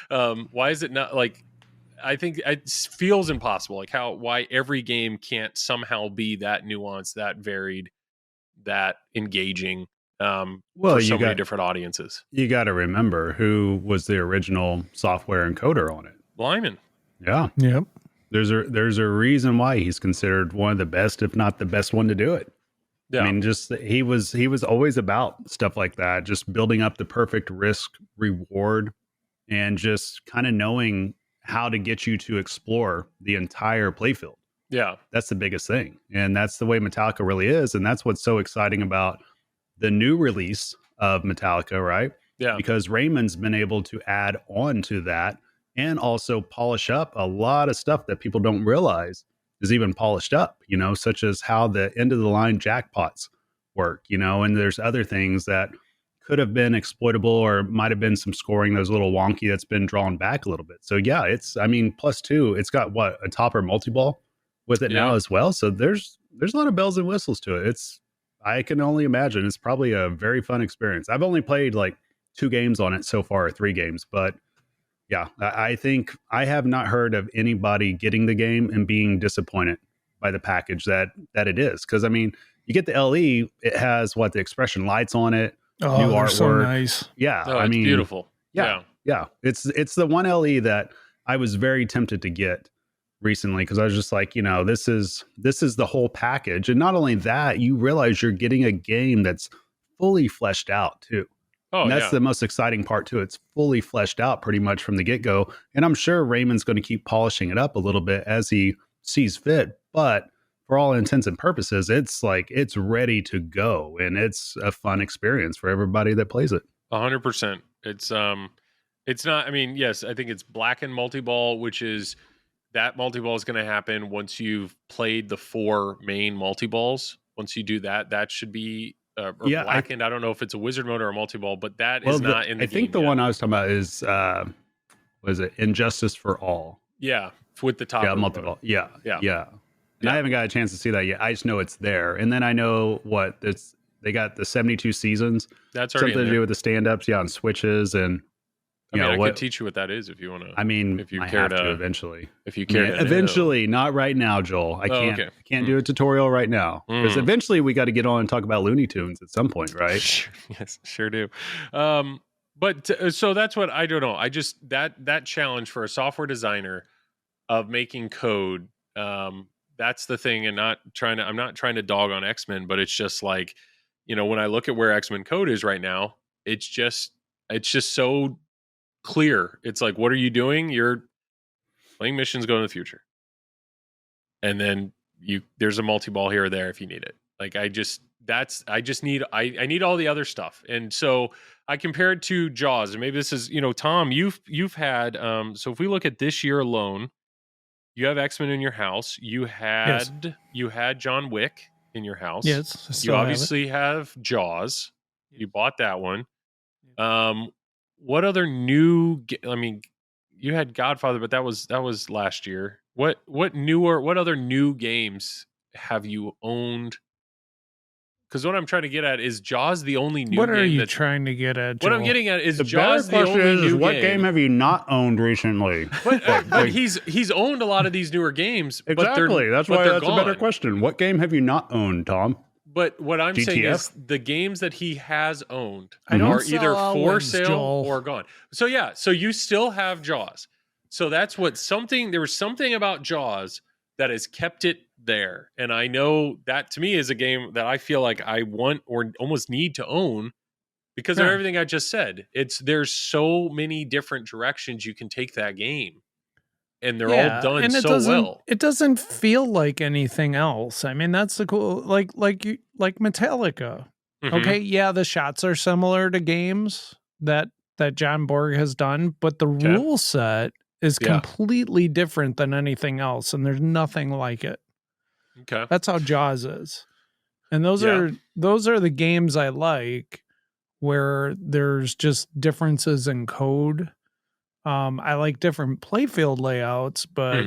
Why is it not like, I think it feels impossible, like why every game can't somehow be that nuanced, that varied, that engaging for so many different audiences. You got to remember who was the original software encoder on it. Lyman. Yeah. Yep. There's a reason why he's considered one of the best, if not the best one to do it. Yeah. I mean, just he was always about stuff like that, just building up the perfect risk reward and just kind of knowing how to get you to explore the entire playfield. Yeah. That's the biggest thing. And that's the way Metallica really is. And that's what's so exciting about the new release of Metallica, right? Yeah. Because Raymond's been able to add on to that and also polish up a lot of stuff that people don't realize is even polished up, such as how the end of the line jackpots work, and there's other things that could have been exploitable or might have been some scoring that was a little wonky that's been drawn back a little bit. So yeah, +2, it's got a topper multi-ball with it now as well. So there's a lot of bells and whistles to it. I can only imagine it's probably a very fun experience. I've only played like 2 games on it so far, or 3 games, but Yeah, I think I have not heard of anybody getting the game and being disappointed by the package that it is. Because I mean, you get the LE, it has the expression lights on it, Oh, new they're artwork. so nice. Yeah, Oh, I it's mean, beautiful. Yeah. It's the one LE that I was very tempted to get recently because I was just like, this is the whole package, and not only that, you realize you're getting a game that's fully fleshed out too. Oh, and that's the most exciting part too. It's fully fleshed out pretty much from the get-go. And I'm sure Raymond's going to keep polishing it up a little bit as he sees fit. But for all intents and purposes, it's ready to go. And it's a fun experience for everybody that plays it. 100%. It's not, I mean, yes, I think it's blackened multi-ball, which is that multi-ball is going to happen once you've played the 4 main multi-balls. Once you do that, that should be blackened. I don't know if it's a wizard mode or a multi-ball, but that is not in the game. I think the one I was talking about is was it Injustice for All? Yeah, with the top. Yeah, multi-ball. Yeah. And I haven't got a chance to see that yet. I just know it's there. And then I know they got the 72 seasons. That's already something to do with the stand-ups, on switches, and I could teach you what that is if you want to. I mean, if you I care have to eventually. If you care, eventually, not right now, Joel. I can't do a tutorial right now because eventually we got to get on and talk about Looney Tunes at some point, right? Yes, sure do. So that's what I don't know. I just that challenge for a software designer of making code. That's the thing, and I'm not trying to dog on X-Men, but it's just like, when I look at where X-Men code is right now, it's just so clear. It's like, what are you doing? You're playing missions, going to the future, and then there's a multi-ball here or there if you need it. Like I need all the other stuff, and so I compare it to Jaws, and maybe this is Tom, you've had so if we look at this year alone, you have X-Men in your house, you had John Wick in your house, you obviously have Jaws, you bought that one. What other new? I mean, you had Godfather, but that was last year. What other new games have you owned? Because what I'm trying to get at is Jaws the only new game. What are you trying to get at, Joel? What I'm getting at is the Jaws the only new game. What game have you not owned recently? But he's owned a lot of these newer games. Exactly. That's why that's gone. A better question. What game have you not owned, Tom? But what I'm GTF? saying is the games that he has owned I don't are sell either out for ones, sale Joel. or gone. So yeah, so you still have Jaws. So that's there was something about Jaws that has kept it there. And I know that to me is a game that I feel like I want or almost need to own because of everything I just said. There's so many different directions you can take that game. And they're all done so well. It doesn't feel like anything else. I mean, that's the cool, like Metallica. Mhm. Okay, yeah, the shots are similar to games that John Borg has done, but the rule set is completely different than anything else, and there's nothing like it. Okay, that's how Jaws is, and those are the games I like, where there's just differences in code. I like different playfield layouts, but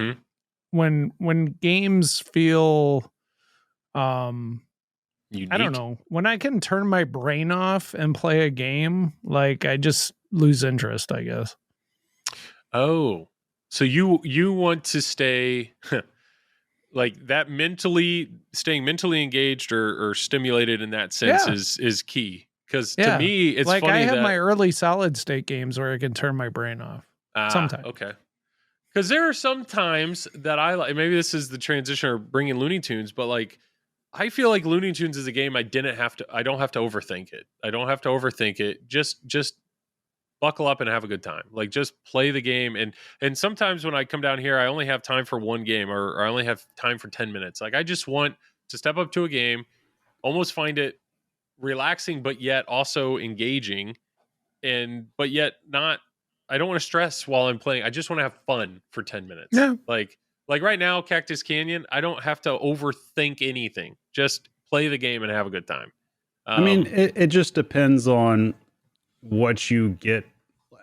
when games feel, unique. I don't know, when I can turn my brain off and play a game, like I just lose interest, I guess. Oh, so you want to stay like that staying mentally engaged or stimulated in that sense is key. Because to me, it's like funny I have my early solid state games where I can turn my brain off. Sometimes. Okay. Because there are some times that I like, maybe this is the transition or bringing Looney Tunes, but like, I feel like Looney Tunes is a game I don't have to overthink it. I don't have to overthink it. Just buckle up and have a good time. Like just play the game. And sometimes when I come down here, I only have time for one game or I only have time for 10 minutes. Like I just want to step up to a game, almost find it relaxing, but yet also engaging but yet not, I don't want to stress while I'm playing. I just want to have fun for 10 minutes. Yeah. Like right now, Cactus Canyon, I don't have to overthink anything. Just play the game and have a good time. I mean, it just depends on what you get.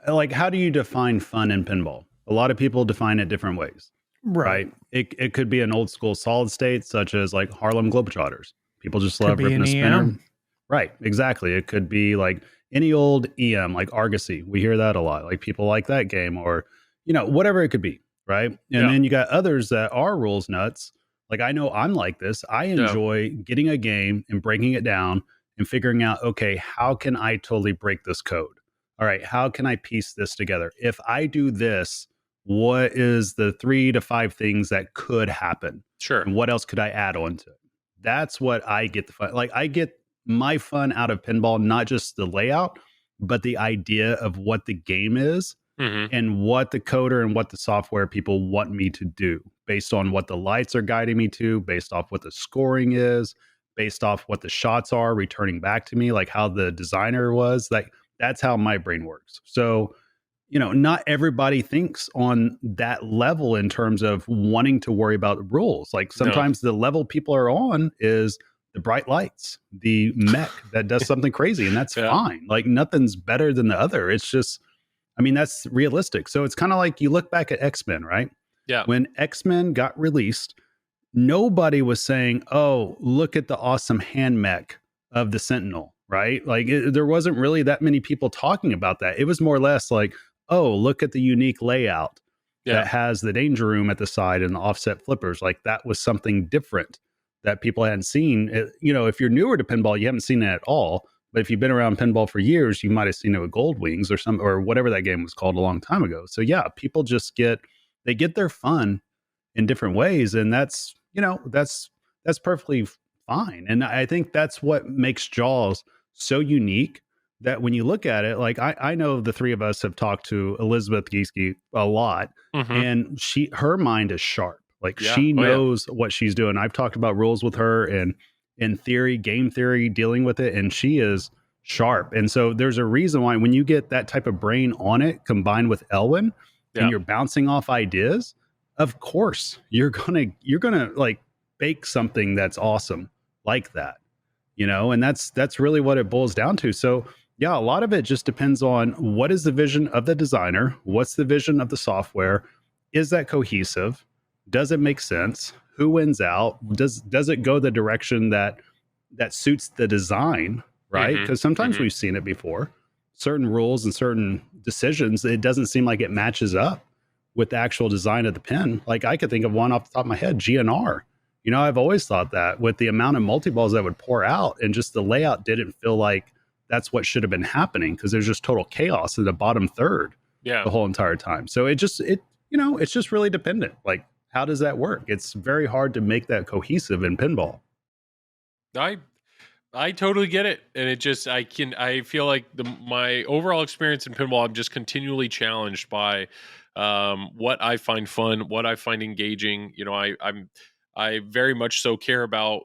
Like, how do you define fun in pinball? A lot of people define it different ways. Right. It could be an old school solid state, such as like Harlem Globetrotters. People just love ripping a spinner. Right. Exactly. It could be like any old EM like Argosy. We hear that a lot. Like people like that game, or whatever it could be, right? And then you got others that are rules nuts. Like I know I'm like this. I enjoy getting a game and breaking it down and figuring out, okay, how can I totally break this code? All right, how can I piece this together? If I do this, what is the 3 to 5 things that could happen? Sure. And what else could I add on to it? That's what I get the fun. Like I get my fun out of pinball, not just the layout, but the idea of what the game is and what the coder and what the software people want me to do based on what the lights are guiding me to, based off what the scoring is, based off what the shots are returning back to me, like how the designer was. Like that's how my brain works. So, not everybody thinks on that level in terms of wanting to worry about the rules. Like sometimes the level people are on is the bright lights, the mech that does something crazy, and that's fine. Like nothing's better than the other. It's just, that's realistic. So it's kind of like you look back at X-Men, right? Yeah. When X-Men got released, nobody was saying, oh, look at the awesome hand mech of the Sentinel, right? Like there wasn't really that many people talking about that. It was more or less like, oh, look at the unique layout that has the danger room at the side and the offset flippers. Like that was something different that people hadn't seen. If you're newer to pinball, you haven't seen it at all. But if you've been around pinball for years, you might have seen it with Gold Wings or whatever that game was called a long time ago. So yeah, people just get their fun in different ways. And that's perfectly fine. And I think that's what makes Jaws so unique, that when you look at it, like I know the three of us have talked to Elizabeth Gieske a lot, and her mind is sharp. Like she knows what she's doing. I've talked about rules with her and in theory, game theory, dealing with it, and she is sharp. And so there's a reason why when you get that type of brain on it combined with Elwin and you're bouncing off ideas, of course you're gonna like bake something that's awesome like that, and that's really what it boils down to. So yeah, a lot of it just depends on what is the vision of the designer, what's the vision of the software, is that cohesive, does it make sense, who wins out, does it go the direction that suits the design, right? Because sometimes we've seen it before, certain rules and certain decisions, it doesn't seem like it matches up with the actual design of the pin. Like I could think of one off the top of my head, GNR. I've always thought that with the amount of multi-balls that would pour out and just the layout didn't feel like that's what should have been happening, because there's just total chaos in the bottom third the whole entire time. So it's just really dependent. Like, how does that work? It's very hard to make that cohesive in pinball. I totally get it. And I feel like my overall experience in pinball, I'm just continually challenged by what I find fun, what I find engaging. I very much so care about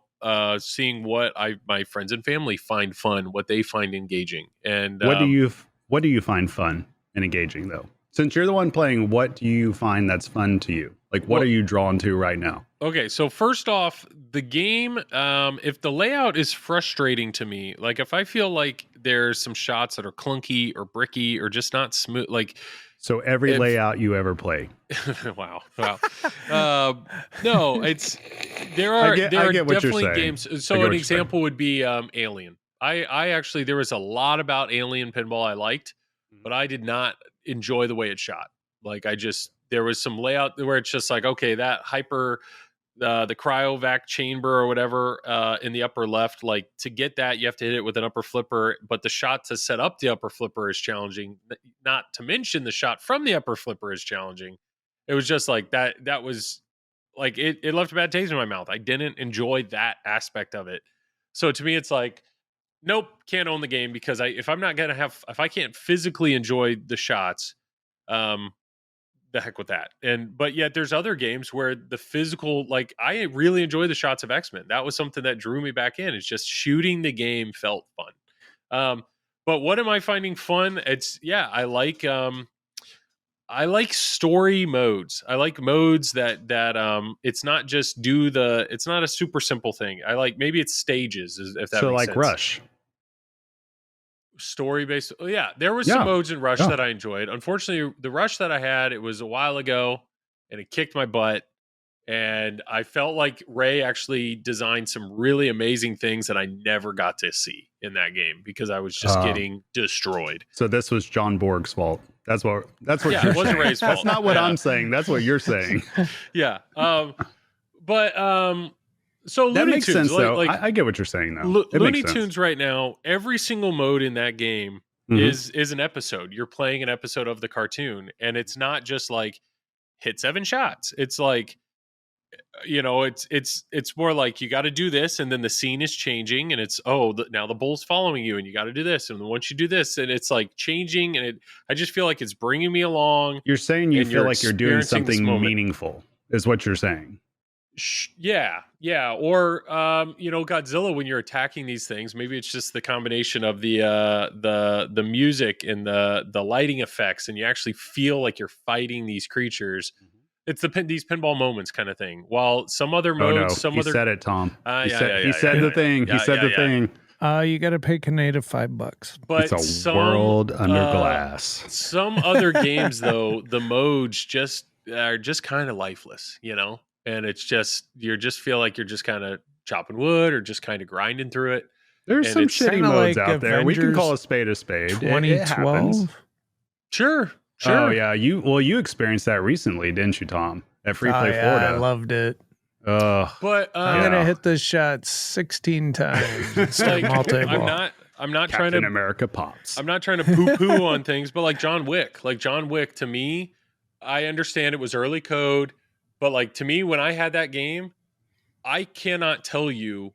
seeing what my friends and family find fun, what they find engaging. And what do you find fun and engaging though? Since you're the one playing, what do you find that's fun to you? Like, what are you drawn to right now? Okay, so first off, the game, if the layout is frustrating to me, like if I feel like there's some shots that are clunky or bricky or just not smooth, like... So every layout you ever play. Wow. No, there are definitely games. So an example would be Alien. I actually, there was a lot about Alien pinball I liked, but I did not enjoy the way it shot. Like there was some layout where it's just like, okay, that the cryovac chamber or whatever in the upper left, like to get that, you have to hit it with an upper flipper, but the shot to set up the upper flipper is challenging. Not to mention the shot from the upper flipper is challenging. It was just like that was like, it left a bad taste in my mouth. I didn't enjoy that aspect of it. So to me, it's like, nope, can't own the game, because if I can't physically enjoy the shots, the heck with that. But yet there's other games where the physical, like I really enjoy the shots of X-Men. That was something that drew me back in. It's just shooting the game felt fun. But what am I finding fun? I like story modes. I like modes that it's not just it's not a super simple thing. I like, maybe it's stages, if that makes sense. So like Rush. Story based. Yeah, there was some modes in Rush that I enjoyed. Unfortunately, the Rush that I had, it was a while ago and it kicked my butt. And I felt like Ray actually designed some really amazing things that I never got to see in that game because I was just getting destroyed. So this was John Borg's fault. That's what Yeah, you're it wasn't saying. Ray's fault. That's not what I'm saying. That's what you're saying. Yeah. So That Looney makes Tunes, sense, though. like I get what you're saying, though. It Looney makes sense. Tunes right now, every single mode in that game is an episode. You're playing an episode of the cartoon, and it's not just like hit 7 shots. It's like, you know, it's more like you got to do this, and then the scene is changing, and it's now the bull's following you, and you got to do this, and once you do this, and it's like changing, and I just feel like it's bringing me along. You're saying you and feel like you're doing experiencing this something moment. meaningful, is what you're saying. Yeah. Or Godzilla, when you're attacking these things, maybe it's just the combination of the music and the lighting effects, and you actually feel like you're fighting these creatures. It's these pinball moments kind of thing. While some other modes, he said it, Tom. He he said the thing. You got to pay Canada $5. But it's a world under glass. Some other games, though, the modes are just kind of lifeless, you know. And it's just, you just feel like you're just kind of chopping wood or just kind of grinding through it. There's And some it's shitty kinda modes like out there. We can Avengers call a spade. It happens. 2012. Sure. Oh yeah, you experienced that recently, didn't you, Tom? At Free Play Florida. I loved it. But I'm gonna hit this shot 16 times instead of multi-ball. I'm not Captain trying to America pops. I'm not trying to poo-poo on things, but like John Wick, to me, I understand it was early code, but like to me, when I had that game, I cannot tell you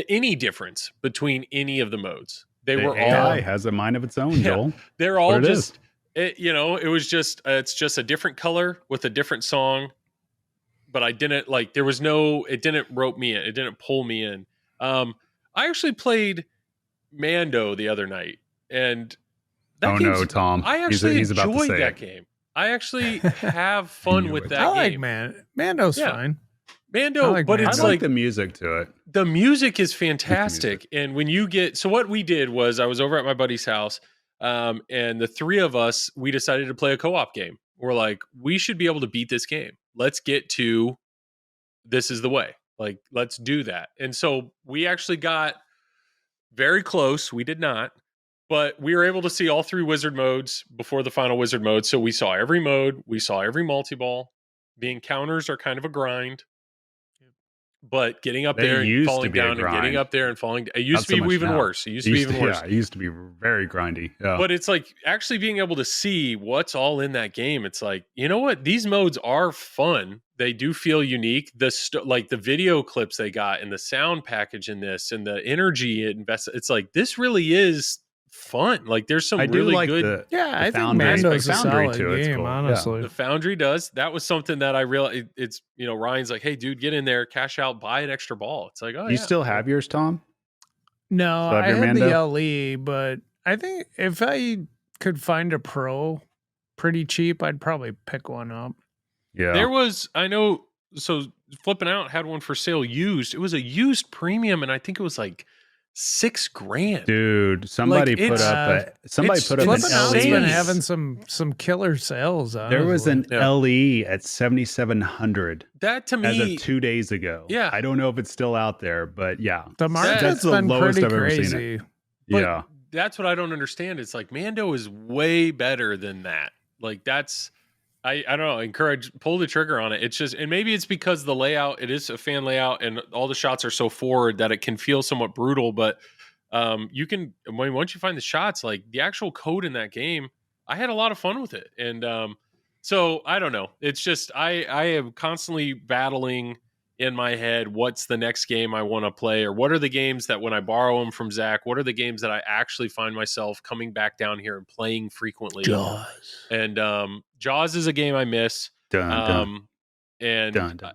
any difference between any of the modes. They were AI all has a mind of its own, Joel. They're all What it just it was just it's just a different color with a different song. But I didn't like it didn't rope me in. It didn't pull me in. I actually played Mando the other night, and no, Tom. I actually he's about to enjoyed say that it. game. I actually have fun with that I game. like Mando's fine. Mando, I like but Mando. it's I like like the music to it. the music is fantastic. And when you get what we did was I was over at my buddy's house, and the three of us, we decided to play a co-op game. We're like, we should be able to beat this game. Let's get to this is the way. Like, let's do that. And so we actually got very close. We did not, but we were able to see all 3 wizard modes before the final wizard mode. So we saw every mode. We saw every multi-ball. The encounters are kind of a grind. But getting up there and falling down and getting up there and falling down. It used to be even worse. It used to be even worse. Yeah, it used to be very grindy. Yeah. But it's like actually being able to see what's all in that game. It's like, you know what? These modes are fun. They do feel unique. Like the video clips they got and the sound package in this and the energy it invests. It's like, this really is fun. Like there's some really good. I think Mando's a solid game, cool. Honestly. Yeah. The Foundry does. That was something that I realized. It's, Ryan's like, hey, dude, get in there, cash out, buy an extra ball. It's like, oh, you still have yours, Tom? No, I had the LE, but I think if I could find a Pro pretty cheap, I'd probably pick one up. Yeah. There was, I know, so Flipping Out had one for sale used. It was a used premium, and I think it was like $6,000. Dude, somebody put up an LE. Been having some killer sales. Honestly. There was an LE at $7,700. That to me, as of 2 days ago. Yeah, I don't know if it's still out there, but yeah, the market's been pretty crazy. Yeah, that's what I don't understand. It's like Mando is way better than that. Like that's. I don't know, pull the trigger on it. It's just, and maybe it's because the layout, it is a fan layout and all the shots are so forward that it can feel somewhat brutal, but you can, once you find the shots, like the actual code in that game, I had a lot of fun with it. And so I don't know. It's just, I am constantly battling in my head, what's the next game I want to play, or what are the games that when I borrow them from Zach, what are the games that I actually find myself coming back down here and playing frequently? Jaws. And Jaws is a game I miss. And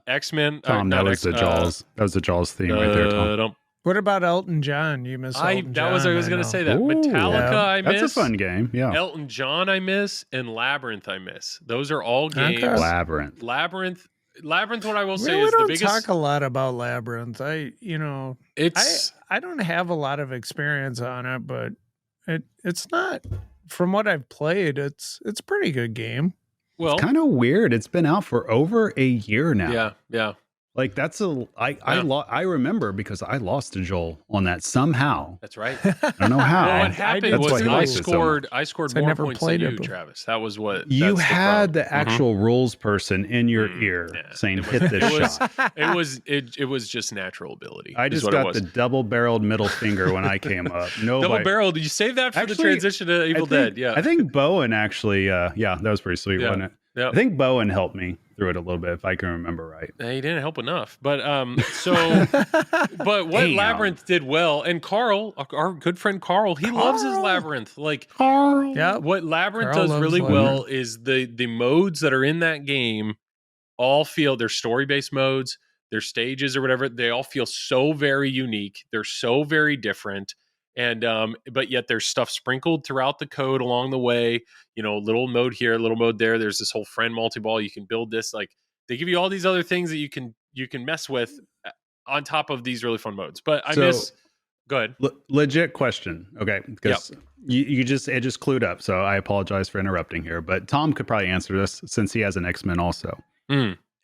X-Men. Tom, that was the Jaws. That was the Jaws theme right there, Tom. What about Elton John? You miss Elton John. I was going to say that. Ooh, Metallica, yeah. I miss. That's a fun game. Yeah. Elton John, I miss, and Labyrinth, I miss. Those are all games. Okay. Labyrinth. What I will say we is the don't biggest. Talk a lot about Labyrinth. I don't have a lot of experience on it, but it's not. From what I've played, it's a pretty good game. Well, it's kind of weird. It's been out for over a year now. Yeah. Like I remember because I lost to Joel on that somehow. That's right. I don't know how. Well, what happened was I scored I more never points played than it you, before. Travis. That was what You that's had the the actual rules person in your ear saying, "Hit this shot." It was just natural ability. I just got the double-barreled middle finger when I came up. double barrel. Did you save that for the transition to Evil Dead? Yeah, I think Bowen actually. That was pretty sweet, wasn't it? Yeah. I think Bowen helped me through it a little bit, if I can remember right. He didn't help enough, but but what Labyrinth did well, and Carl, our good friend Carl, he loves his Labyrinth. Like Carl, yeah. What Labyrinth Carl does really loves well is the modes that are in that game all feel they're story-based modes, their stages or whatever. They all feel so very unique. They're so very different. And but yet there's stuff sprinkled throughout the code along the way, you know, little mode here, little mode there. There's this whole friend multi-ball. You can build this, like they give you all these other things that you can mess with on top of these really fun modes. But go ahead. Legit question. Okay. Because it just clued up. So I apologize for interrupting here, but Tom could probably answer this since he has an X-Men also.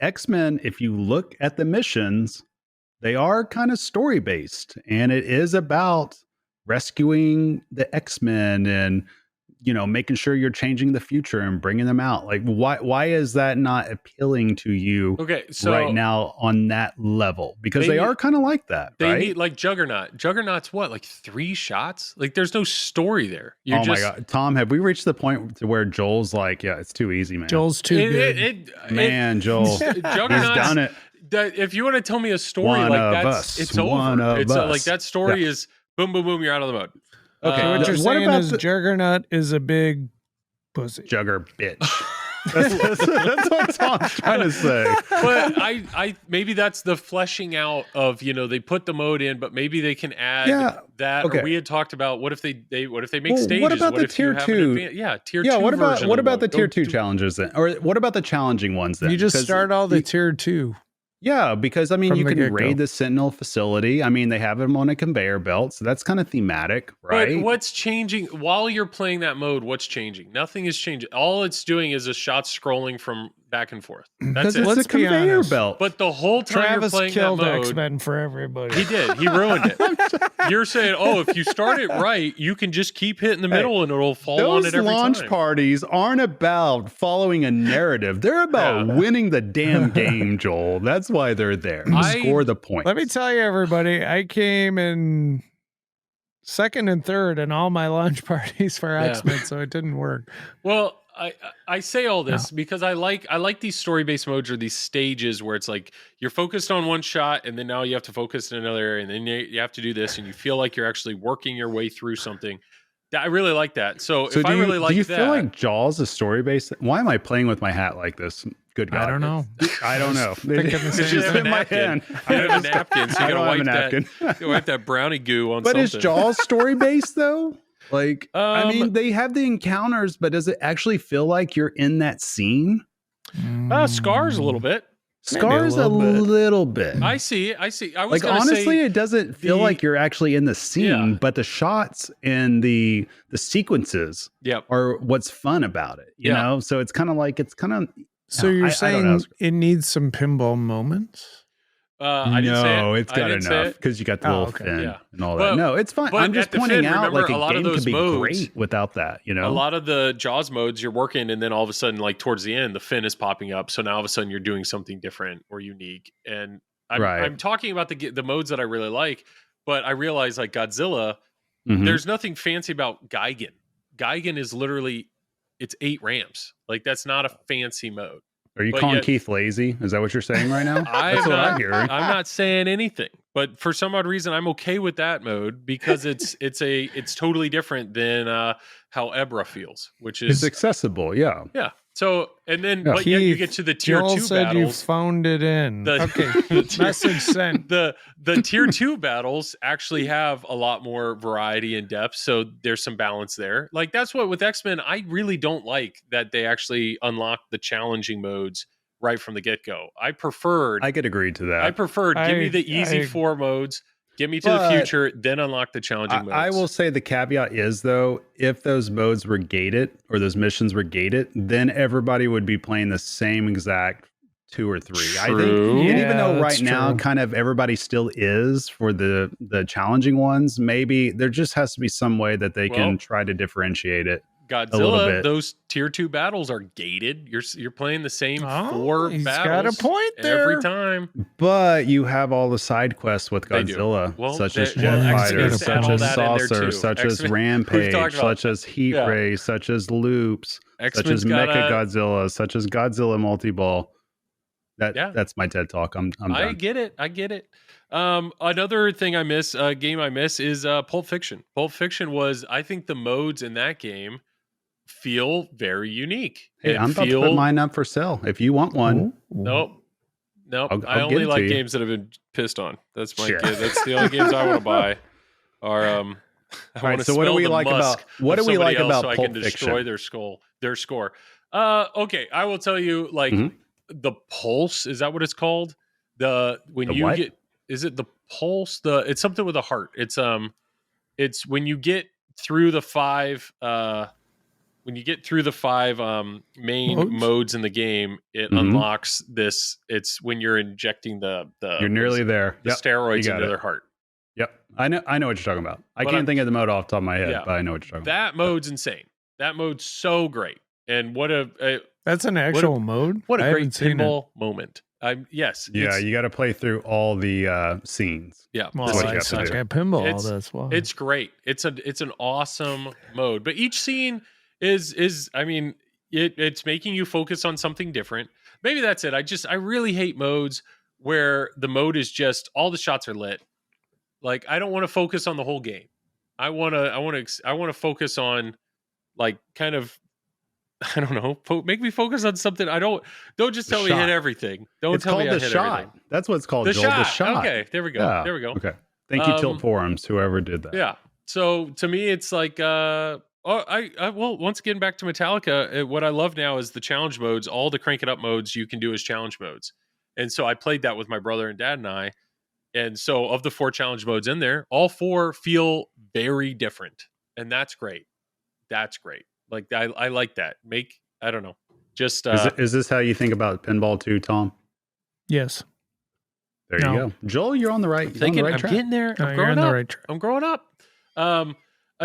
X-Men, if you look at the missions, they are kind of story-based, and it is about rescuing the X-Men and, you know, making sure you're changing the future and bringing them out. Like, why is that not appealing to you right now on that level? Because they are kind of like that, they right? need, like Juggernaut. Juggernaut's what, like 3 shots? Like, there's no story there. My God. Tom, have we reached the point to where Joel's like, yeah, it's too easy, man. Joel's too good. Joel. Juggernaut's he's done it. If you want to tell me a story it's over. It's like that story is boom, boom, boom, you're out of the mode. Okay, so what you're saying is Juggernaut is a big pussy. Jugger bitch. that's what Tom's trying to say. But I maybe that's the fleshing out of, you know, they put the mode in, but maybe they can add that. Okay. Or we had talked about what if they make stages? What about the tier 2? Tier 2. What about the tier 2 challenges then? Or what about the challenging ones then? You just start all the tier 2. Yeah, because I mean, you can raid the Sentinel facility. I mean, they have them on a conveyor belt, so that's kind of thematic, right? But what's changing while you're playing that mode? What's changing? Nothing is changing. All it's doing is a shot scrolling from back and forth. That's it. It's a conveyor belt. But the whole time Travis you're playing killed that mode, X-Men for everybody. He did. He ruined it. You're saying, if you start it right, you can just keep hitting the middle and it'll fall on it every time. Those launch parties aren't about following a narrative. They're about winning the damn game, Joel. That's why they're there. Score the points. Let me tell you, everybody, I came in second and third in all my launch parties for X-Men, so it didn't work. Well, I say all this because I like these story-based modes or these stages where it's like you're focused on one shot and then now you have to focus in another area and then you have to do this and you feel like you're actually working your way through something. I really like that. So if I really like that, do you feel like Jaws is story-based? Why am I playing with my hat like this? Good God. I don't know. It's just in my hand. I have a napkin, so you gotta wipe that brownie goo on something. But is Jaws story-based though? Like, I mean, they have the encounters, but does it actually feel like you're in that scene? Scars a little bit. Scars a little bit. I see. I was like, honestly, it doesn't feel like you're actually in the scene, but the shots and the sequences are what's fun about it. You know, so it's kind of. So you're saying it needs some pinball moments? I didn't say it. It's got enough because you got the little fin and all that. No, it's fine. I'm just pointing out, like, a game could be great without that. You know, a lot of the Jaws modes you're working, and then all of a sudden, like towards the end, the fin is popping up. So now all of a sudden, you're doing something different or unique. And I'm talking about the modes that I really like, but I realize, like Godzilla, there's nothing fancy about Gigan. Gigan is literally it's 8 ramps. Like, that's not a fancy mode. Are you calling Keith lazy? Is that what you're saying right now? That's what I'm hearing. I'm not saying anything, but for some odd reason, I'm okay with that mode because it's totally different than how Ebra feels, which is it's accessible. Yeah. Yeah. So, and then, but yet you get to the tier 2 said battles. You phoned it in. Message sent. The tier 2 battles actually have a lot more variety and depth. So there's some balance there. Like, that's what with X-Men, I really don't like that they actually unlock the challenging modes right from the get-go. I could agree to that. I preferred give me the easy 4 modes. Get me to the future, then unlock the challenging modes. I will say the caveat is, though, if those modes were gated or those missions were gated, then everybody would be playing the same exact 2 or 3. True. I think, and even though that's right now true. kind of everybody still is for the challenging ones, maybe there just has to be some way that they can try to differentiate it. Godzilla, those tier 2 battles are gated. You're playing the same 4 he's battles. got a point there. Every time. But you have all the side quests with Godzilla, such as Jet Fighter, such as Saucer, such as Rampage, such as Heat Ray, such as Loops, such as Mecha Godzilla, such as Godzilla Multi-Ball. That's my TED Talk. I'm done. I get it. Another thing I miss, game I miss, is Pulp Fiction. Pulp Fiction was, I think, the modes in that game feel very unique. Hey, I'm about to put mine up for sale. If you want one, nope. I'll I only like games that have been pissed on. That's my that's the only games I want to buy. Are I want to what do we like about so I Pulp can destroy Fiction? their score. Okay, I will tell you, like the pulse, is that what it's called? Is it the pulse? It's something with a heart. It's when you get through the 5 main modes in the know it unlocks this. It's when you're injecting you're nearly there. The steroids into their heart. Yep. I know what you're talking about. I can't think of the mode off the top of my head, but I know what you're talking about. That mode's insane. That mode's so great. And that's an actual mode. What a great pinball moment. Yes. Yeah, you got to play through all the scenes. Yeah. Well, that's what you have to do. Pinball, that's why. It's great. It's an awesome mode. But each scene is I mean, it's making you focus on something different. Maybe that's it. I really hate modes where the mode is just all the shots are lit. Like, I don't want to focus on the whole game. I want to focus on, like, kind of, I don't know, make me focus on something. Don't just tell me hit everything. Don't tell me I hit everything. That's what it's called, Joel. The shot. Okay, there we go. Yeah. There we go. Okay. Thank you, Tilt Forums, whoever did that. Yeah. So to me, it's like, once again, back to Metallica, what I love now is the challenge modes. All the crank it up modes you can do as challenge modes. And so I played that with my brother and dad and I. And so of the 4 challenge modes in there, all 4 feel very different. And that's great. That's great. Like, I like that. I don't know. Just is this how you think about pinball too, Tom? Yes. There you go. Joel, you're on the right track. I'm getting there. I'm growing up. I'm growing up. And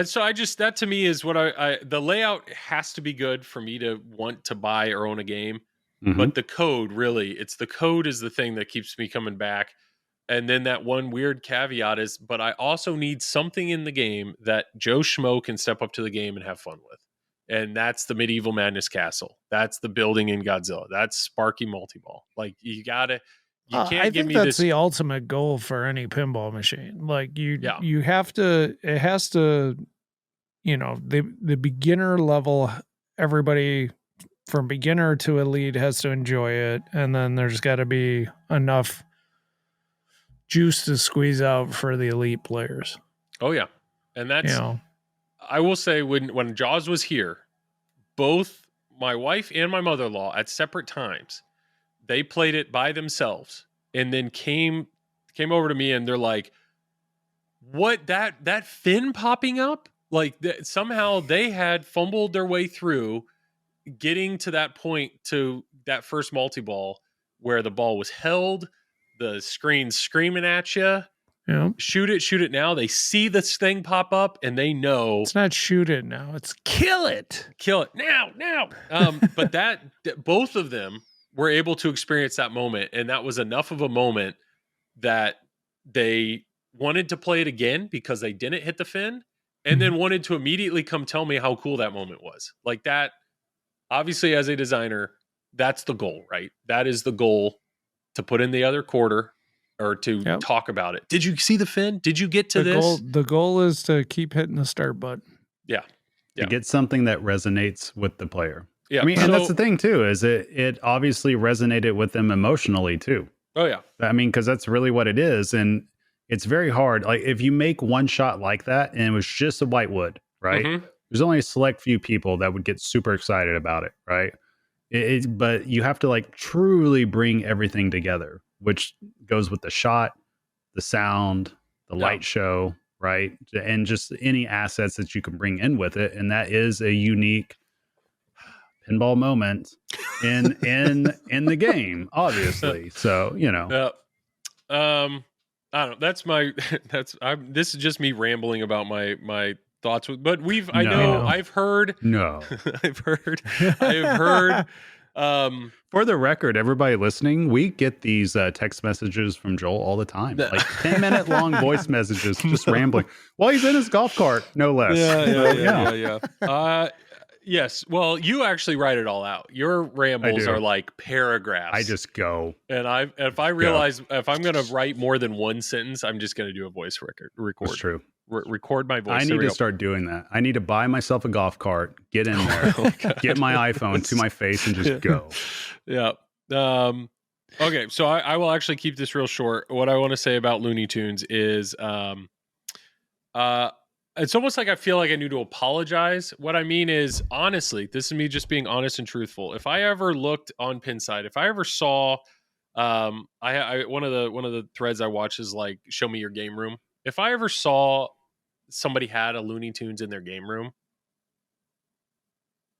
so that to me is what the layout has to be good for me to want to buy or own a game. But the code, really, it's the code is the thing that keeps me coming back. And then that one weird caveat is, but I also need something in the game that Joe Schmo can step up to the game and have fun with. And that's the Medieval Madness Castle. That's the building in Godzilla. That's Sparky Multi-Ball. Like, you can't I give think me that's this. the ultimate goal for any pinball machine. Like, you have to, it has to, the beginner level, everybody from beginner to elite has to enjoy it. And then there's got to be enough juice to squeeze out for the elite players. Oh yeah. And that's, I will say, when Jaws was here, both my wife and my mother-in-law at separate times, they played it by themselves and then came over to me and they're like, what, that fin popping up? Like, somehow they had fumbled their way through getting to that point, to that first multi-ball where the ball was held, the screen's screaming at you. Yeah. Shoot it now. They see this thing pop up and they know it's not shoot it now. It's kill it now. But both of them were able to experience that moment. And that was enough of a moment that they wanted to play it again because they didn't hit the fin, and then wanted to immediately come tell me how cool that moment was. Like, that, obviously, as a designer, that's the goal, right? That is the goal, to put in the other quarter or to talk about it. Did you see the fin? Did you get to this? The goal is to keep hitting the start button. Yeah. To get something that resonates with the player. Yeah. I mean, and that's the thing too, is it obviously resonated with them emotionally too. Oh yeah. I mean, because that's really what it is. And it's very hard. Like, if you make one shot like that and it was just a white wood, right? There's only a select few people that would get super excited about it, right? But you have to, like, truly bring everything together, which goes with the shot, the sound, the light show, right? And just any assets that you can bring in with it. And that is a unique pinball moment in the game, obviously. So, you know. I don't know. This is just me rambling about my thoughts with, but I've heard for the record, everybody listening, we get these text messages from Joel all the time, like 10-minute long voice messages, just rambling while he's in his golf cart, no less. Yeah. Yes. Well, you actually write it all out. Your rambles are like paragraphs. I just go. And if I realize if I'm going to write more than one sentence, I'm just going to do a voice record. That's true. Record my voice. I need to start doing that. I need to buy myself a golf cart, get in there, get my iPhone to my face, and just go. Yeah. Okay. So I will actually keep this real short. What I want to say about Looney Tunes is, it's almost like I feel like I need to apologize. What I mean is, honestly, this is me just being honest and truthful. If I ever looked on Pinside, if I ever saw, one of the threads I watch is like, show me your game room. If I ever saw somebody had a Looney Tunes in their game room,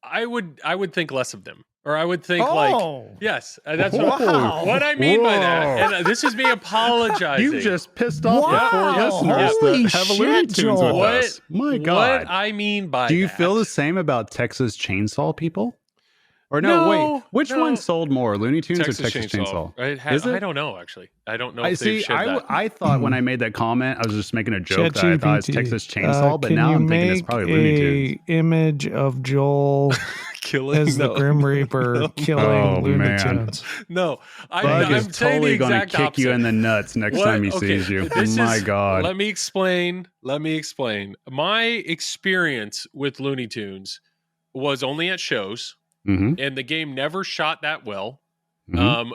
I would think less of them. Or I would think yes, that's what I mean by that. And this is me apologizing. You just pissed off the 4 listeners that have a Looney Tunes with us. My God. What I mean by Do you that, feel the same about Texas Chainsaw people? Or wait, which one sold more, Looney Tunes or Texas Chainsaw? Is it? I don't know, actually. I don't know if they've shared that. I thought when I made that comment, I was just making a joke that I thought it was Texas Chainsaw, but now I'm thinking it's probably Looney Tunes. Image of Joel killing as the Grim Reaper killing Looney Tunes. No, I'm saying totally the going to exact kick opposite. you in the nuts next time he sees you. My God. Let me explain. My experience with Looney Tunes was only at shows. Mm-hmm. And the game never shot that well. Mm-hmm.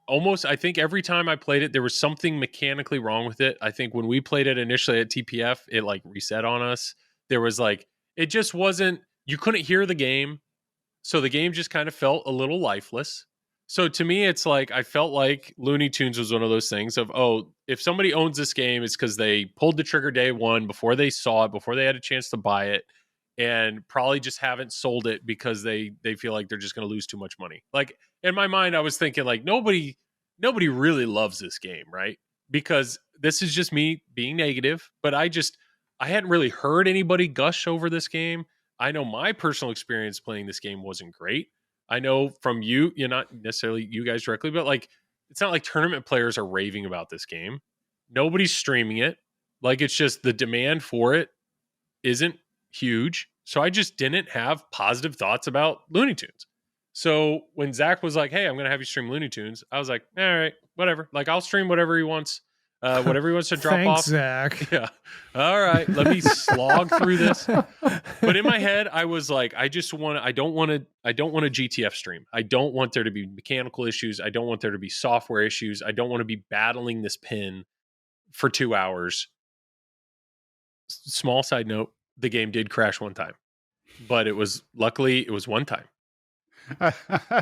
Almost, I think every time I played it, there was something mechanically wrong with it. I think when we played it initially at TPF, it like reset on us. There was like, it just wasn't, you couldn't hear the game. So the game just kind of felt a little lifeless. So to me, it's like, I felt like Looney Tunes was one of those things of, if somebody owns this game, it's because they pulled the trigger day one before they saw it, before they had a chance to buy it. And probably just haven't sold it because they feel like they're just going to lose too much money. Like in my mind, I was thinking like nobody really loves this game, right? Because this is just me being negative. But I hadn't really heard anybody gush over this game. I know my personal experience playing this game wasn't great. I know from you, not necessarily you guys directly, but like it's not like tournament players are raving about this game. Nobody's streaming it. Like it's just the demand for it isn't huge. So I just didn't have positive thoughts about Looney Tunes. So when Zach was like, hey, I'm going to have you stream Looney Tunes, I was like, all right, whatever. Like I'll stream whatever he wants. Whatever he wants to drop off. Zach. Yeah. All right. Let me slog through this. But in my head, I was like, I don't want a GTF stream. I don't want there to be mechanical issues. I don't want there to be software issues. I don't want to be battling this pin for 2 hours. Small side note. The game did crash one time, but luckily it was one time. I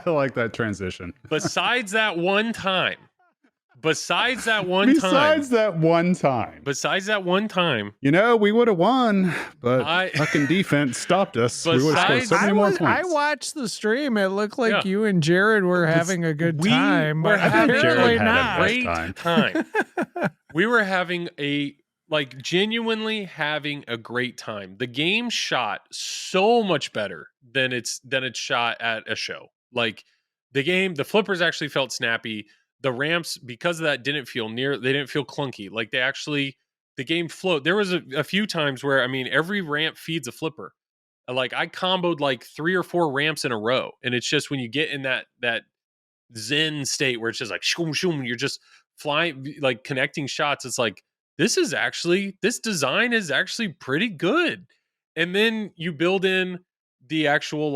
like that transition. Besides that one time, we would have won, but fucking defense stopped us. We would have scored so many more points. I watched the stream. It looked like you and Jared were having a good time. We're having apparently a great time. We were having genuinely having a great time. The game shot so much better than it's shot at a show. Like the flippers actually felt snappy. The ramps, because of that, didn't feel clunky. Like the game flowed. There was a few times where, every ramp feeds a flipper. Like I comboed like 3 or 4 ramps in a row. And it's just when you get in that zen state where it's just like, shoom, shoom, you're just flying, like connecting shots. It's like, this design is actually pretty good. And then you build in the actual,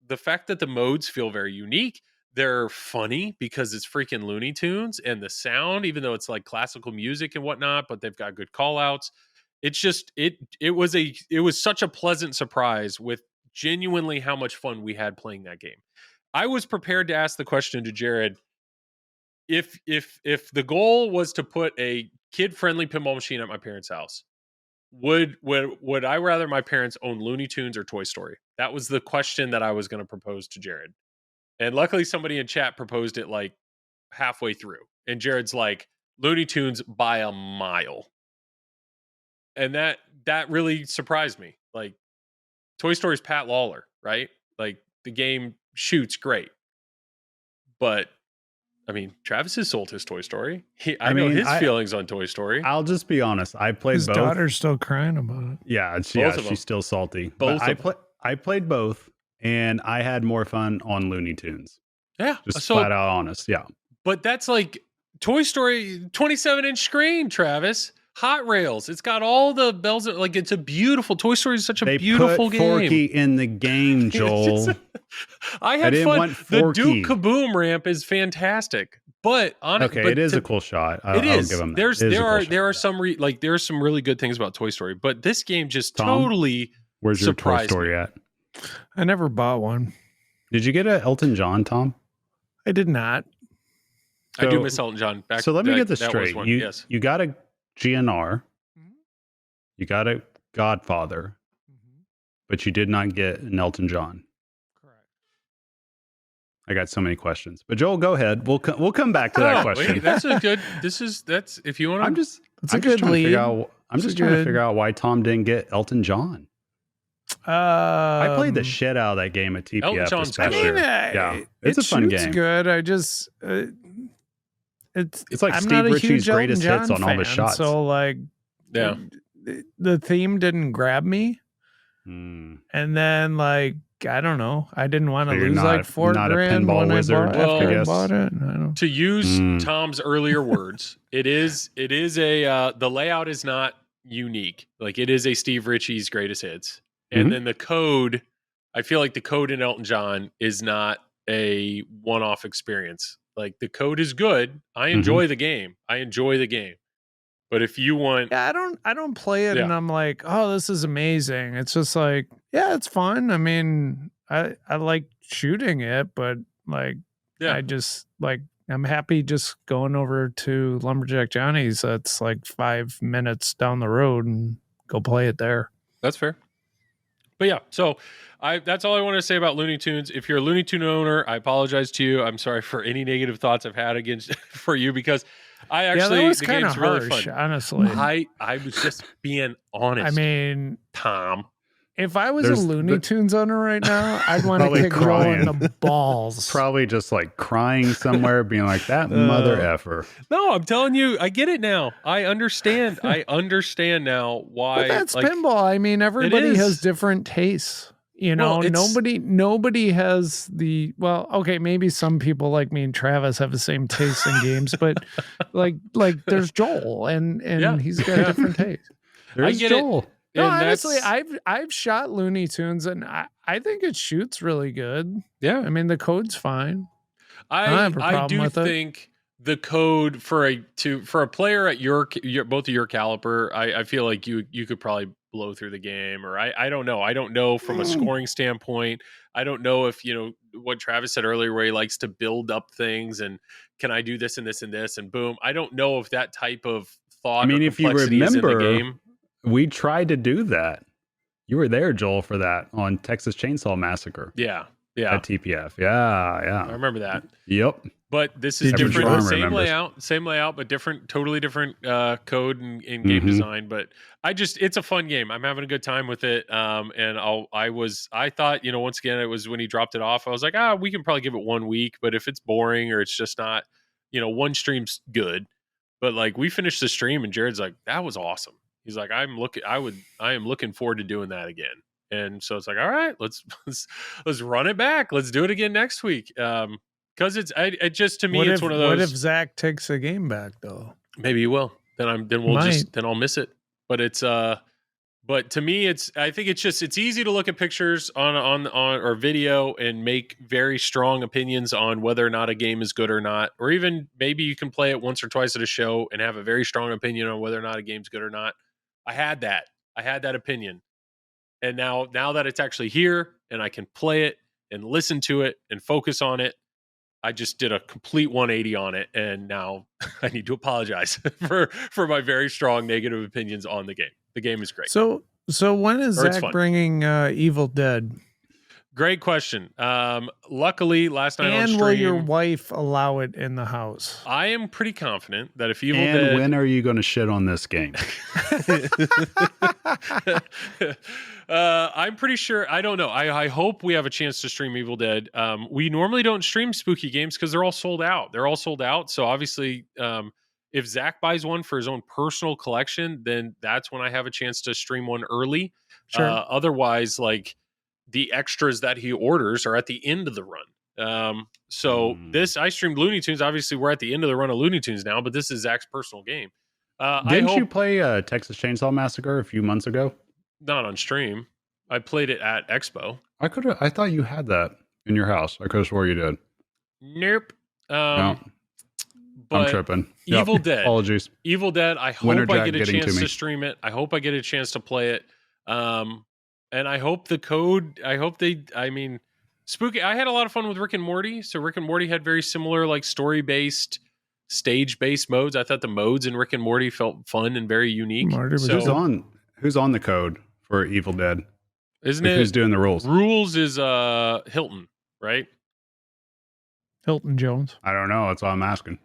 the fact that the modes feel very unique. They're funny because it's freaking Looney Tunes, and the sound, even though it's like classical music and whatnot, but they've got good call outs. It's just, it was such a pleasant surprise with genuinely how much fun we had playing that game. I was prepared to ask the question to Jared, if the goal was to put a kid-friendly pinball machine at my parents' house. Would I rather my parents own Looney Tunes or Toy Story? That was the question that I was going to propose to Jared. And luckily somebody in chat proposed it like halfway through. And Jared's like, Looney Tunes by a mile. And that really surprised me. Like, Toy Story's Pat Lawler, right? Like, the game shoots great. But I mean, Travis has sold his Toy Story. I know his feelings on Toy Story. I'll just be honest. I played His both. daughter's still crying about it. Yeah, she's still salty. Both I played both, and I had more fun on Looney Tunes. Yeah. Just flat out honest. Yeah. But that's like Toy Story 27-inch screen, Travis. Hot rails. It's got all the bells. Like, it's a beautiful. Toy Story is such a beautiful game. They put Forky in the game, Joel. I had fun. The Duke Kaboom ramp is fantastic. But honestly, it is a cool shot. I'll give them that. There are some really good things about Toy Story, but this game just totally Where's your Toy surprised Story me. at? I never bought one. Did you get an Elton John, Tom? I did not. I do miss Elton John. So let me get this straight. Yes. You got a GNR. You got a Godfather, but you did not get an Elton John. Correct. I got so many questions, but Joel, go ahead. We'll come back to that question. Wait, that's a good. That's if you want to. I'm just a good lead. I'm just trying to figure out why Tom didn't get Elton John. I played the shit out of that game at TPF. Elton John's It's a fun game. It's good. I just it's like I'm Steve Ritchie's greatest John hits on all the shots. So like, yeah, the theme didn't grab me, and then like I don't know, I didn't want to lose like $4,000 when I bought it. To use Tom's earlier words, it is a the layout is not unique. Like, it is a Steve Ritchie's greatest hits, and then the code. I feel like the code in Elton John is not a one-off experience. Like, the code is good. I enjoy the game. But if you want, I don't play it and I'm like, oh, this is amazing. It's just like, yeah, it's fun. I mean, I like shooting it, but like, I just like, I'm happy just going over to Lumberjack Johnny's. That's like 5 minutes down the road and go play it there. That's fair. But yeah, so that's all I want to say about Looney Tunes. If you're a Looney Tune owner, I apologize to you. I'm sorry for any negative thoughts I've had against for you, because I actually that was the kind game's of really harsh, fun. Honestly, I was just being honest. I mean, Tom, if I was a Looney Tunes owner right now, I'd want to kick Joel in the balls. Probably just like crying somewhere, being like, that mother effer. No, I'm telling you, I get it now. I understand. I understand now why. But that's pinball. I mean, everybody has different tastes. You know, nobody has the, well, okay, maybe some people like me and Travis have the same taste in games, but like there's Joel and he's got a different taste. There's Joel. No, honestly, I've shot Looney Tunes and I think it shoots really good. Yeah. I mean, the code's fine. I do think the code for a player at your both of your caliber, I feel like you could probably blow through the game, or I don't know. I don't know from a scoring standpoint. I don't know if, what Travis said earlier, where he likes to build up things and can I do this and this and this and boom. I don't know if that type of thought. I mean, if you remember, in the game. We tried to do that. You were there, Joel, for that on Texas Chainsaw Massacre. Yeah. At TPF. Yeah. I remember that. Yep. But this is different. Same layout, but totally different code and game design. But it's a fun game. I'm having a good time with it. And I thought, once again, it was when he dropped it off, I was like, we can probably give it 1 week. But if it's boring or it's just not, one stream's good. But like, we finished the stream and Jared's like, that was awesome. He's like, I am looking forward to doing that again. And so it's like, all right, let's run it back. Let's do it again next week. Because it's just to me, it's one of those. What if Zach takes the game back though? Maybe he will. Then I'll miss it. But it's but to me, I think it's easy to look at pictures on or video and make very strong opinions on whether or not a game is good or not, or even maybe you can play it once or twice at a show and have a very strong opinion on whether or not a game's good or not. I had that opinion. And now that it's actually here and I can play it and listen to it and focus on it, I just did a complete 180 on it, and now I need to apologize for my very strong negative opinions on the game. The game is great. So when is Zach bringing Evil Dead? Great question. Luckily, last night on stream, will your wife allow it in the house? I am pretty confident that if Evil Dead... when are you going to shit on this game? I'm pretty sure. I don't know. I hope we have a chance to stream Evil Dead. We normally don't stream spooky games because they're all sold out. So obviously, if Zach buys one for his own personal collection, then that's when I have a chance to stream one early. Sure. Otherwise, like, the extras that he orders are at the end of the run. This, I streamed Looney Tunes. Obviously, we're at the end of the run of Looney Tunes now, but this is Zach's personal game. Didn't you play Texas Chainsaw Massacre a few months ago? Not on stream. I played it at Expo. I thought you had that in your house. I could have swore you did. Nope. No. But I'm tripping. Evil Dead. Apologies. Evil Dead. I hope I get a chance to stream it. I hope I get a chance to play it. And I hope the code, spooky. I had a lot of fun with Rick and Morty. So Rick and Morty had very similar, like, story-based, stage-based modes. I thought the modes in Rick and Morty felt fun and very unique. Who's on the code for Evil Dead? Isn't it? Who's doing the rules? Rules is Hilton, right? Hilton Jones. I don't know. That's all I'm asking.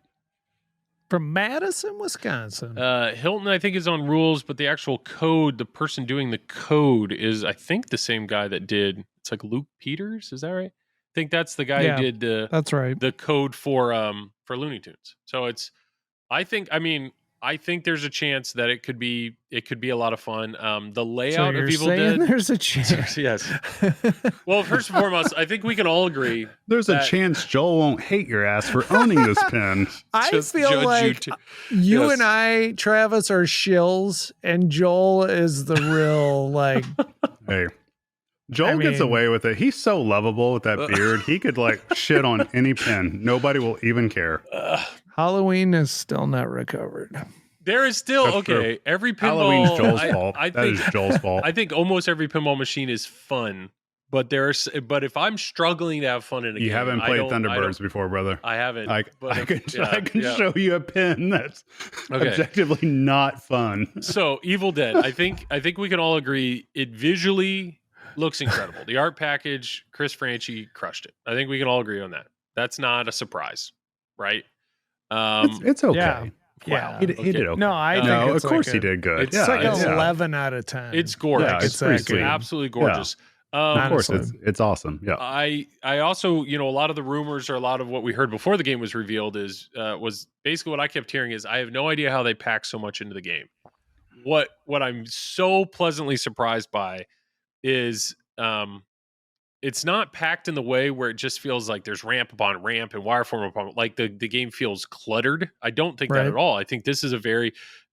From Madison, Wisconsin. Hilton, I think, is on rules, but the actual code, the person doing the code is, I think, the same guy that did. It's like Luke Peters. Is that right? I think that's the guy who did that's right. the code for Looney Tunes. So it's, I think there's a chance that it could be a lot of fun. The layout of Evil Dead. There's a chance. Yes. Well, first and foremost, I think we can all agree. There's a chance Joel won't hate your ass for owning this pen. I feel like you and I, Travis, are shills, and Joel is the real, like. Hey, Joel gets away with it. He's so lovable with that beard. He could, like, shit on any pen. Nobody will even care. Halloween is still not recovered. There is still, okay, every pinball... Halloween's Joel's fault. That is Joel's fault. I think almost every pinball machine is fun, but if I'm struggling to have fun in a game... You haven't played Thunderbirds before, brother. I haven't. I can show you a pin that's objectively not fun. So, Evil Dead, I think we can all agree it visually looks incredible. The art package, Chris Franchi crushed it. I think we can all agree on that. That's not a surprise, right? It's okay. Yeah. He did okay. No, I think of course he did good. It's like 11 out of 10. It's gorgeous. Yeah, it's absolutely gorgeous. Of course, it's awesome. Yeah. I also, a lot of the rumors or a lot of what we heard before the game was revealed was basically what I kept hearing is I have no idea how they pack so much into the game. What I'm so pleasantly surprised by is it's not packed in the way where it just feels like there's ramp upon ramp and wireform upon, like the game feels cluttered. I don't think that at all. I think this is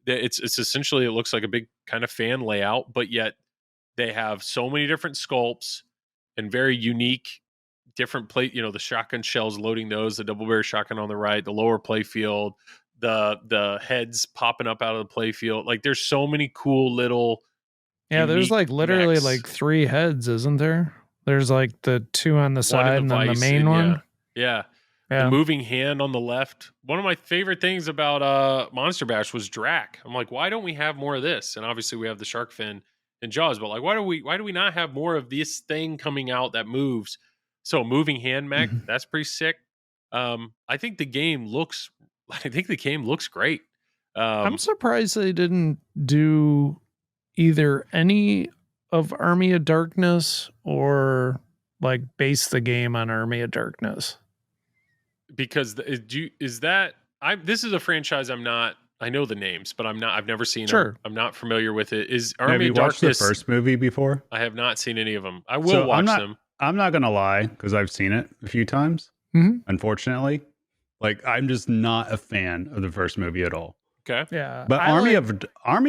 it's essentially, it looks like a big kind of fan layout, but yet they have so many different sculpts and very unique different plate, the shotgun shells loading those, the double barrel shotgun on the right, the lower play field, the heads popping up out of the play field. Like there's so many cool little, there's like literally mechs. Like 3 heads, isn't there? There's like the 2 on the side and then the main one. Yeah. The moving hand on the left. One of my favorite things about Monster Bash was Drac. I'm like, why don't we have more of this? And obviously we have the shark fin and Jaws, but like, why do we not have more of this thing coming out that moves? So moving hand mech, that's pretty sick. I think the game looks great. I'm surprised they didn't do either any of Army of Darkness or like base the game on Army of Darkness. Because this is a franchise I know the names, but I've never seen them. I'm not familiar with it. Is Army Have you of Darkness watched the first movie before? I have not seen any of them. I will watch them. I'm not going to lie, because I've seen it a few times, unfortunately. Like, I'm just not a fan of the first movie at all. Okay. Yeah. But Army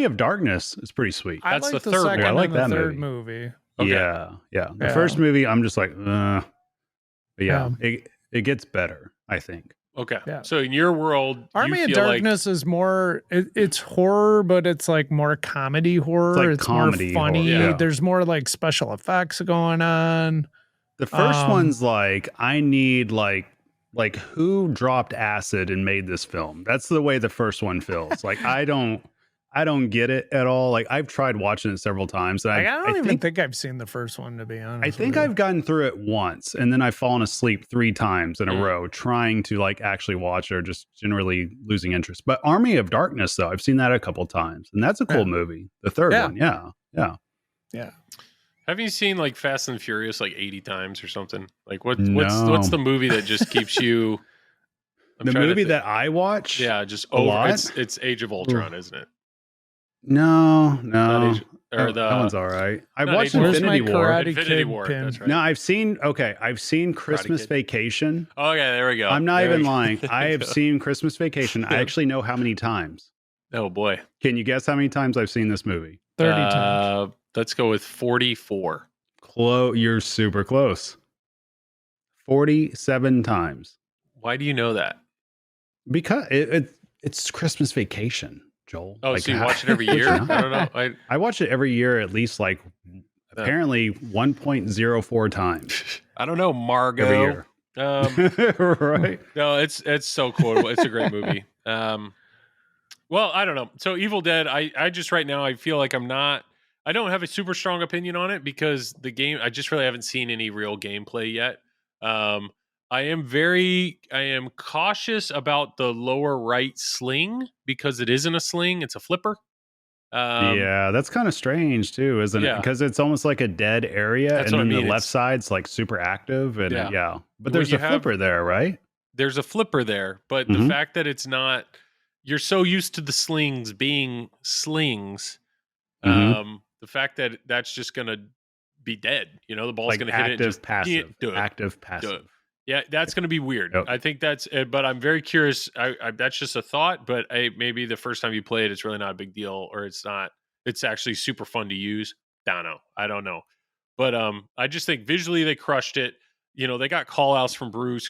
of Darkness is pretty sweet. That's like the third one. I like that third movie. Okay. Yeah. The first movie, I'm just like, but it gets better, I think. Okay. Yeah. So in your world, Army of Darkness is more, it's horror, but it's like more comedy horror. It's comedy more funny. Horror, yeah. There's more like special effects going on. The first one's like, I need like Like, who dropped acid and made this film? That's the way the first one feels. Like, I don't get it at all. Like, I've tried watching it several times. And I don't even think I've seen the first one, to be honest. I think I've gotten through it once, and then I've fallen asleep 3 times in a row trying to like actually watch it, or just generally losing interest. But Army of Darkness, though, I've seen that a couple times, and that's a cool movie. The third one, yeah. Have you seen like Fast and Furious like 80 times or something? Like what's the movie that just keeps you? The movie that I watch, just over. It's Age of Ultron, isn't it? No. That one's all right. I've watched Where's Infinity my War. Karate Kid pin? That's right. No, I've seen Christmas Vacation. Oh yeah, there we go. I'm not even lying. I have seen Christmas Vacation. I actually know how many times. Oh boy. Can you guess how many times I've seen this movie? 30 times. Let's go with 44. You're super close. 47 times. Why do you know that? Because it's Christmas Vacation, Joel. Oh, so you watch it every year? I don't know. I watch it every year at least like apparently 1.04 times. I don't know, Margot. Every year. Right. No, it's so quotable. It's a great movie. Well, I don't know. So Evil Dead, I just right now I feel like I don't have a super strong opinion on it because the game, I just really haven't seen any real gameplay yet. I am cautious about the lower right sling because it isn't a sling, it's a flipper. Yeah, that's kind of strange too, isn't it? Because it's almost like a dead area, and then the left side's like super active, and but there's a flipper there, right? There's a flipper there, but the fact that it's not, you're so used to the slings being slings. The fact that that's just going to be dead, the ball's like going to hit it. Active, passive. Yeah, that's going to be weird. Yep. I think that's it, but I'm very curious. That's just a thought, but maybe the first time you play it, it's really not a big deal, or it's actually super fun to use. I don't know. But I just think visually they crushed it. They got call outs from Bruce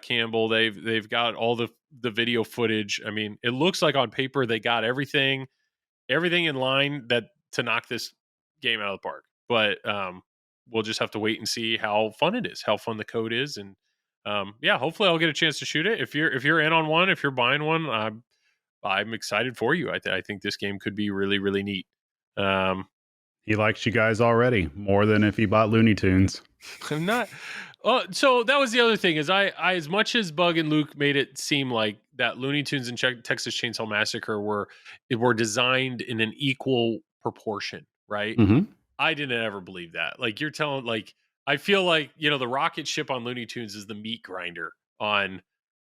Campbell. They've got all the video footage. I mean, it looks like on paper they got everything in line to knock this game out of the park. But we'll just have to wait and see how fun it is, how fun the code is, and hopefully I'll get a chance to shoot it. If you're in on one, if you're buying one, I'm excited for you. I think this game could be really, really neat. He likes you guys already more than if he bought Looney Tunes. I'm not. So that was the other thing is I as much as Bug and Luke made it seem like that Looney Tunes and Texas Chainsaw Massacre were designed in an equal proportion, right? I didn't ever believe that. Like you're telling, like I feel like the rocket ship on Looney Tunes is the meat grinder on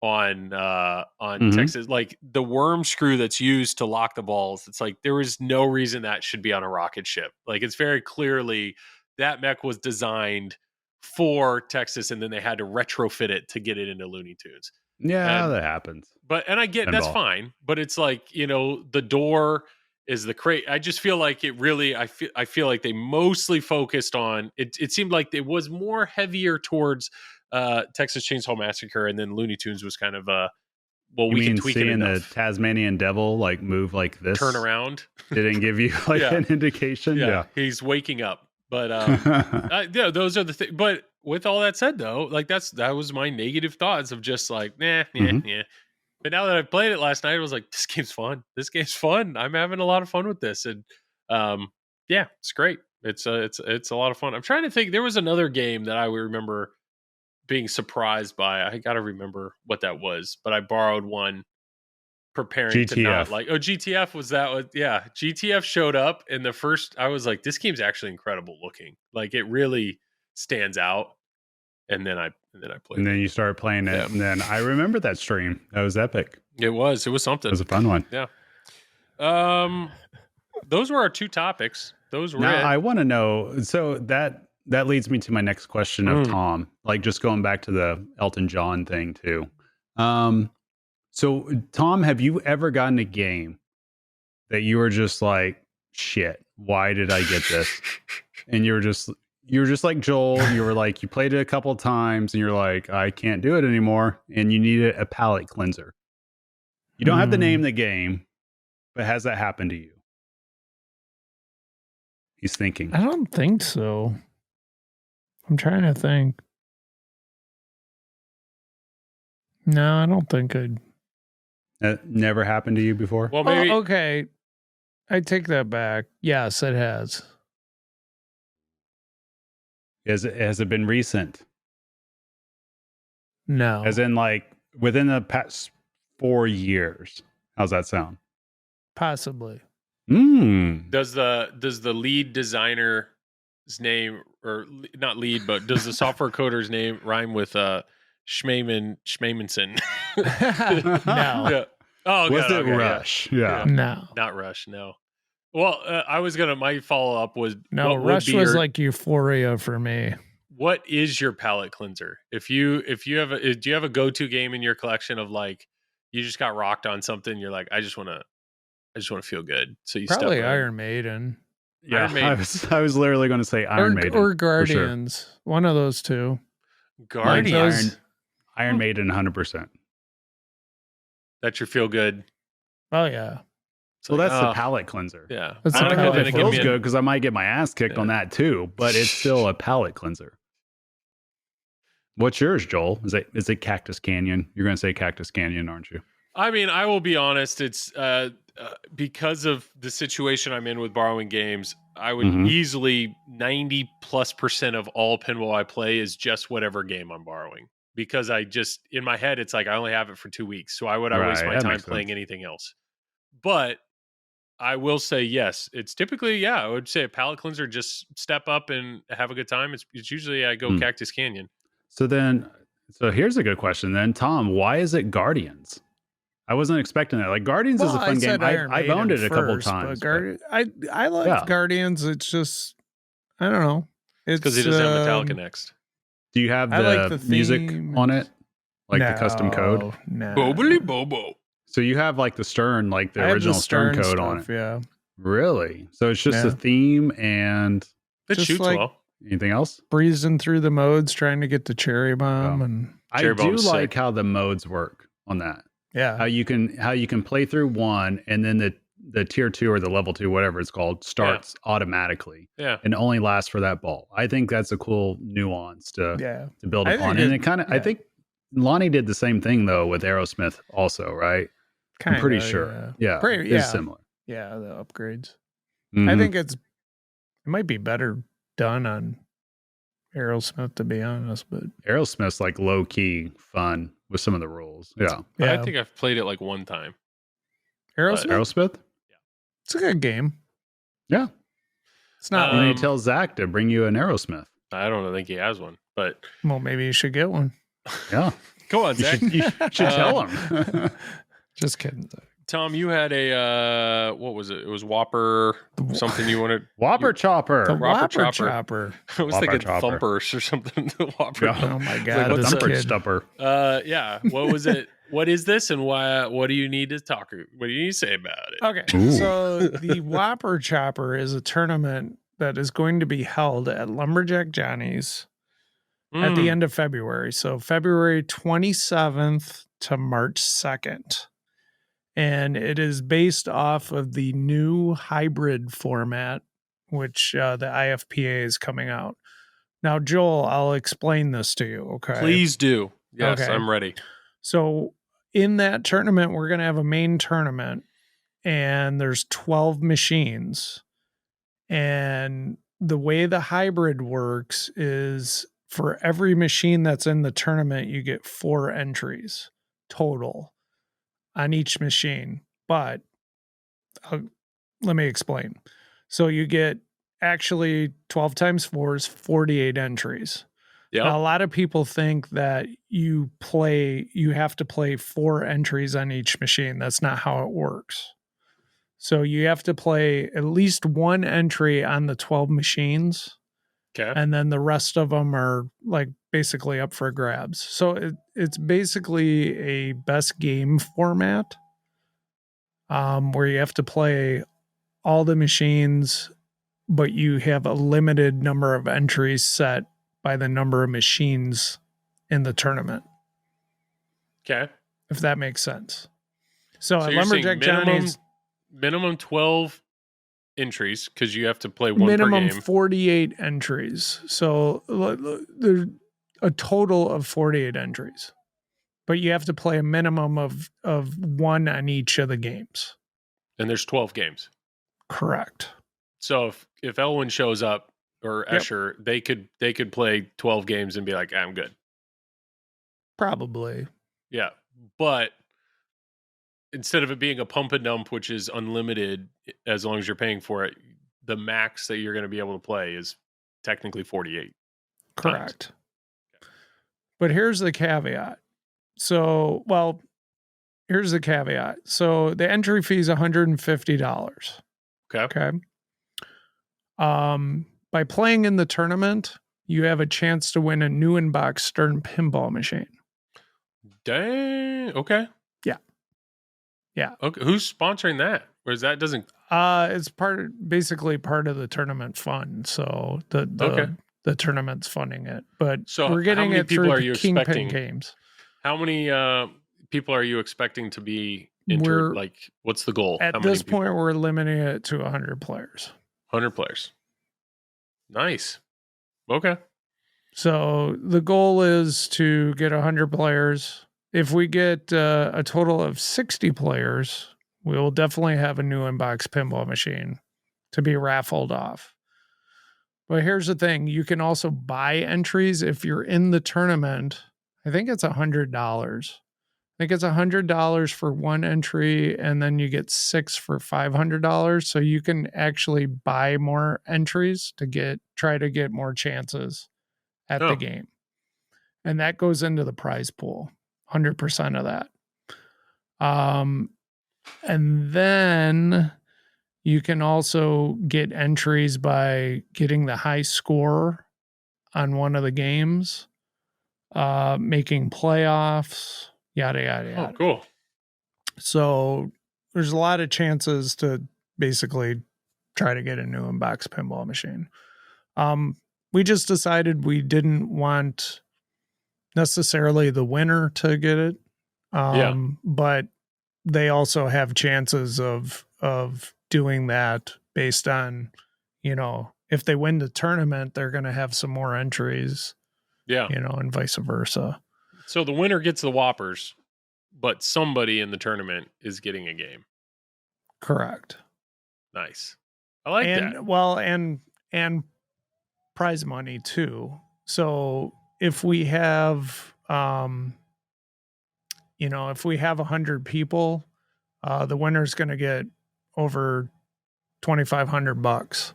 Texas. Like the worm screw that's used to lock the balls. It's like there is no reason that should be on a rocket ship. Like it's very clearly that mech was designed for Texas, and then they had to retrofit it to get it into Looney Tunes. Yeah, that happens. And I get that's fine, but it's like the door is the crate. I just feel like it really. I feel like they mostly focused on it. It seemed like it was more heavier towards Texas Chainsaw Massacre, and then Looney Tunes was kind of we can tweak it enough. The Tasmanian Devil like move like this, turn around. Didn't give you like an indication. Yeah, he's waking up. But those are the things. But with all that said, though, like that was my negative thoughts of just like, nah. But now that I've played it last night, I was like, this game's fun. I'm having a lot of fun with this, and it's great. It's a lot of fun. I'm trying to think. There was another game that I would remember being surprised by. I got to remember what that was, but I borrowed one. Preparing GTF. To not like GTF was that one. Yeah, GTF showed up, and the first I was like, this game's actually incredible looking. Like it really stands out. And then I played. And then you started playing it, and then I remember that stream. That was epic. It was something. It was a fun one. Yeah. Those were our 2 topics. Those were. Now I want to know. So that leads me to my next question of Tom. Like just going back to the Elton John thing too. So, Tom, have you ever gotten a game that you were just like, shit, why did I get this? And you were just like Joel. You were like, you played it a couple of times and you're like, I can't do it anymore. And you needed a palate cleanser. You don't have to name the game, but has that happened to you? He's thinking. I don't think so. I'm trying to think. No, I don't think I'd. That never happened to you before? Well, maybe. Okay. I take that back. Yes, it has. Has it been recent? No. As in, like, within the past 4 years. How's that sound? Possibly. Does the lead designer's name, or not lead, but does the software coder's name rhyme with Schmamenson? No. Yeah. Oh, Was God, it okay, Rush? Yeah. No. Not Rush, no. Well, my follow up was No, what would Rush be was your- like Euphoria for me. what is your palate cleanser? If you have do you have a go-to game in your collection of, like, you just got rocked on something, you're like, I just want to feel good. So you Probably step in. Iron Maiden. Yeah, Iron Maiden. I was literally going to say Iron Maiden. Or for sure. Guardians. One of those two. Guardians. Those- Iron Maiden 100%. That's your feel good. Oh, yeah. It's Well, like, that's the oh, palate cleanser. Yeah. That's I the don't know if palate it cleanser. feels good because I might get my ass kicked Yeah. on that too, but it's still a palate cleanser. What's yours, Joel? Is it Cactus Canyon? You're going to say Cactus Canyon, aren't you? I mean, I will be honest. It's because of the situation I'm in with borrowing games. I would Mhm. easily 90+% of all pinball I play is just whatever game I'm borrowing, because I just, in my head, it's like I only have it for 2 weeks. So why would I waste Right, my that time makes playing sense. anything else? But I will say, yes, it's typically, I would say a palate cleanser, just step up and have a good time. It's usually I go Cactus Canyon. So here's a good question then. Tom, why is it Guardians? I wasn't expecting that. Like, Guardians is a fun game. I've owned it a couple times. But I like Guardians. It's just, I don't know. It's Because he doesn't have Metallica next. Do you have I like the the music theme. on it? Like the custom code? No. Bobily Bobo. So you have like the Stern, like the I have original Stern code stuff, on it. Yeah. Really? So it's just Yeah. a theme and It Just shoots like- well. anything else? Breezing through the modes, trying to get the cherry bomb, Oh. and I Cherry do Bomb's like sick. how the modes work on that. yeah, How you can play through one and then the tier 2 or the level 2, whatever it's called, starts automatically Yeah. and only lasts for that ball. I think that's a cool nuance to build I upon. think And it- it kind of, I yeah. think Lonnie did the same thing though with Aerosmith also, right? I'm pretty sure. Yeah. Pretty- It's yeah. similar. Yeah, the upgrades. I Mhm. think it might be better done on Aerosmith, to be honest, but Aerosmith's like low key fun with some of the rules. Yeah. yeah, I think I've played it like one time. Aerosmith. Aerosmith? It's a good game. Yeah. It's not. You need Um, to tell Zach to bring you an Aerosmith. I don't think he has one, but Well, maybe you should get one. Yeah. go on, You Zach. should, you should tell him. Just kidding. Tom, you had a what was it? It was Whopper something you wanted. Whopper Chopper. The Whopper Whopper Chopper. Chopper. I was Whopper thinking Chopper. Thumpers or something. The Whopper. Yeah. Oh my like, god, what's this up? Thumper kid. Stupper. Yeah. What was it? What is this, and why? What do you need to talk? What do you need to say about it? Okay, Ooh. so the Whopper Chopper is a tournament that is going to be held at Lumberjack Johnny's at the end of February. So February 27th to March 2nd. And it is based off of the new hybrid format, which the IFPA is coming out. Now, Joel, I'll explain this to you, okay? Please do. Yes, Okay. I'm ready. So in that tournament, we're going to have a main tournament, and there's 12 machines. And the way the hybrid works is for every machine that's in the tournament, you get 4 entries total on each machine. But let me explain. So you get actually 12 times 4 is 48 entries. Yeah. Now, a lot of people think that you have to play 4 entries on each machine. That's not how it works. So you have to play at least 1 entry on the 12 machines, Okay. and then the rest of them are like basically up for grabs. So it's basically a best game format, where you have to play all the machines, but you have a limited number of entries set by the number of machines in the tournament, Okay. if that makes sense. So at you're saying Lumberjack Johnny's, minimum 12 entries because you have to play one minimum per game. 48 entries. So there's a total of 48 entries. but you have to play a minimum of one on each of the games. And there's 12 games. Correct. So if Elwyn shows up or Escher, they could play 12 games and be like, I'm good. Probably. Yeah. But instead of it being a pump and dump, which is unlimited as long as you're paying for it, the max that you're going to be able to play is technically 48. Correct. Times. But here's the caveat. So, here's the caveat. So the entry fee is $150. Okay. By playing in the tournament, you have a chance to win a new in-box Stern pinball machine. Dang. Okay. Yeah. Okay. Who's sponsoring that? Or is that doesn't? It's basically part of the tournament fund. So the tournament's funding it, but so we're getting it through the Kingpin games. How many people are you expecting to be entered? What's the goal? At this point, we're limiting it to 100 players. 100 players. Nice. Okay. So the goal is to get 100 players. If we get a total of 60 players, we will definitely have a new in-box pinball machine to be raffled off. But here's the thing. You can also buy entries if you're in the tournament. I think it's $100. I think it's $100 for one entry, and then you get 6 for $500. So you can actually buy more entries to try to get more chances at the game. And that goes into the prize pool, 100% of that. And then you can also get entries by getting the high score on one of the games, making playoffs, yada, yada, yada. Oh, cool. So there's a lot of chances to basically try to get a new in-box pinball machine. We just decided we didn't want necessarily the winner to get it. But they also have chances of doing that based on, if they win the tournament, they're going to have some more entries. Yeah. And vice versa. So the winner gets the Whoppers, but somebody in the tournament is getting a game. Correct. Nice. I like that. Well, and prize money too. So if we have, if we have 100 people, the winner's going to get over $2,500.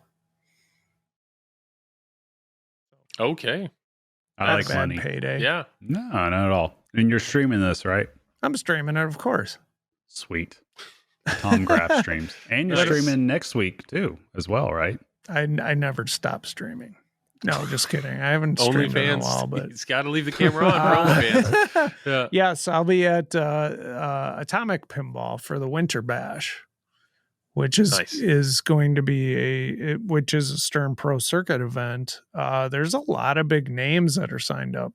Okay. I like money. Payday. Yeah. No, not at all. And you're streaming this, right? I'm streaming it, of course. Sweet. Tom Graf streams. And you're streaming next week too, as well, right? I never stop streaming. No, just kidding. I haven't streamed in a while, but it's got to leave the camera on for OnlyFans. Yeah. Yes, I'll be at Atomic Pinball for the Winter Bash, which is going to be which is a Stern Pro Circuit event. There's a lot of big names that are signed up.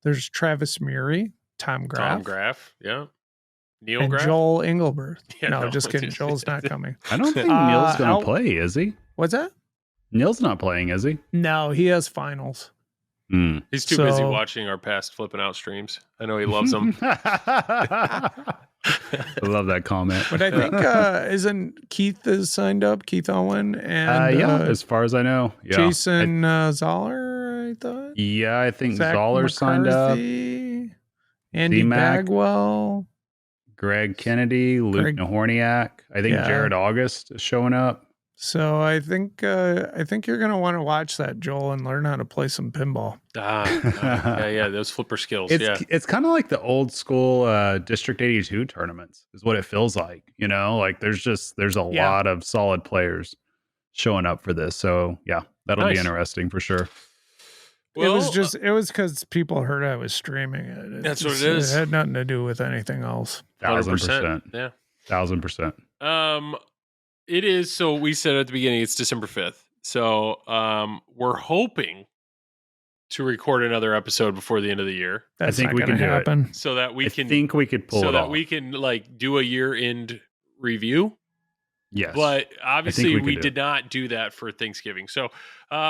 There's Travis Murie, Tom Graf, yeah, Neil and Graf? Joel Engelberth. Yeah, no, just kidding. Joel's not coming. I don't think Neil's going to play, is he? What's that? Neil's not playing, is he? No, he has finals. He's too busy watching our past flipping out streams. I know he loves them. I love that comment. But I think isn't Keith is signed up? Keith Owen and as far as I know, Jason Zoller. I thought. Yeah, I think Zach Zoller signed up. Andy Bagwell, Greg Kennedy, Luke Nahorniak. I think Jared August is showing up. So I think you're going to want to watch that, Joel, and learn how to play some pinball. Yeah, those flipper skills. It's kind of like the old school District 82 tournaments is what it feels like. Like there's a lot of solid players showing up for this. So yeah, that'll be interesting for sure. Well, it was because people heard I was streaming it. That's what it is. It had nothing to do with anything else. 1,000%. Yeah. 1,000%. It is. So we said at the beginning, it's December 5th. So we're hoping to record another episode before the end of the year. That's I think we can happen. do it. So that we can. I think we could pull it off. So that we can do a year-end review. Yes. But obviously we did not do that for Thanksgiving. So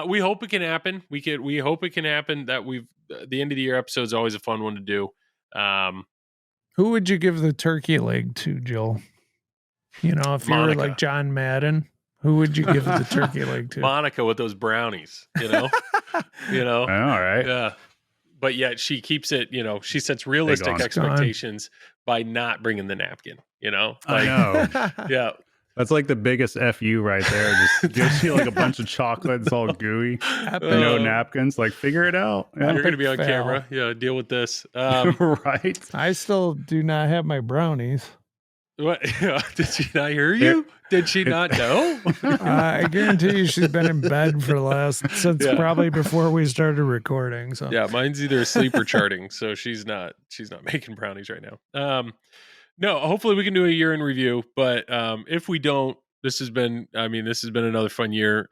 we hope it can happen. We hope it can happen that the end of the year episode is always a fun one to do. Who would you give the turkey leg to, Joel? You know, if you were like John Madden, who would you give the turkey leg to? Monica with those brownies, you know? All right. Yeah. But yet she keeps it, you know, she sets realistic expectations by not bringing the napkin, you know? Like, I know. Yeah. That's like the biggest FU right there. Just gives you like a bunch of chocolate. It's all gooey. No napkins. Like, figure it out. Yeah. You're going to be on camera. Yeah, deal with this. Right. I still do not have my brownies. What? Did she not hear you? Did she not know? I guarantee you she's been in bed for the last, since probably before we started recording. So yeah, mine's either asleep or charting. So she's not making brownies right now. No, hopefully we can do a year in review, but if we don't, this has been another fun year.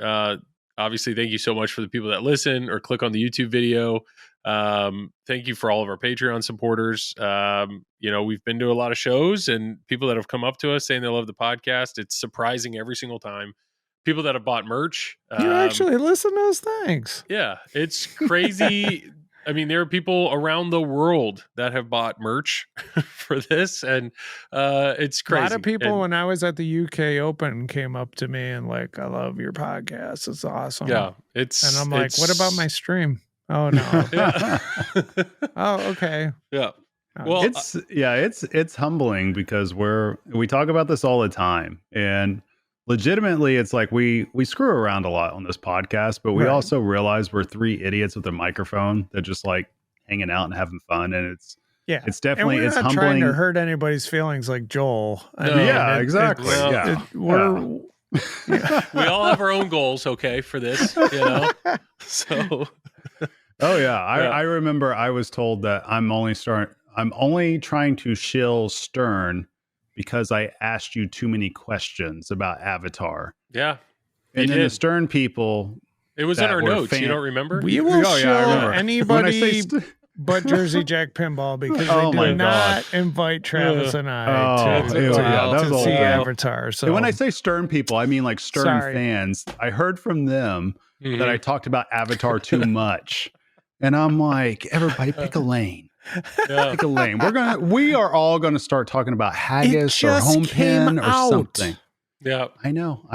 Obviously, thank you so much for the people that listen or click on the YouTube video. Thank you for all of our Patreon supporters. You know, we've been to a lot of shows and people that have come up to us saying they love the podcast. It's surprising every single time. People that have bought merch. You actually listen to us. Thanks. Yeah, it's crazy. I mean, there are people around the world that have bought merch for this, and it's crazy. A lot of people, when I was at the UK Open, came up to me and like, "I love your podcast. It's awesome." Yeah, and I'm like, "What about my stream?" Oh no. Oh, okay. Yeah. Well, it's humbling because we talk about this all the time, and legitimately it's like we screw around a lot on this podcast, but we also realize we're three idiots with a microphone that just like hanging out and having fun, and it's definitely, and we're it's not humbling. Trying to hurt anybody's feelings like Joel. Exactly. We all have our own goals, okay, for this, you know. So I remember I was told that I'm only trying to shill Stern because I asked you too many questions about Avatar. Yeah. And then the Stern people, it was in our notes. You don't remember? We will show anybody but Jersey Jack Pinball because they did not invite Travis and I to see Avatar. So and when I say Stern people, I mean like Stern fans. I heard from them that I talked about Avatar too much. And I'm like, everybody pick a lane. Pick a lane. We are all gonna start talking about haggis or home pin or something. Yeah, I know.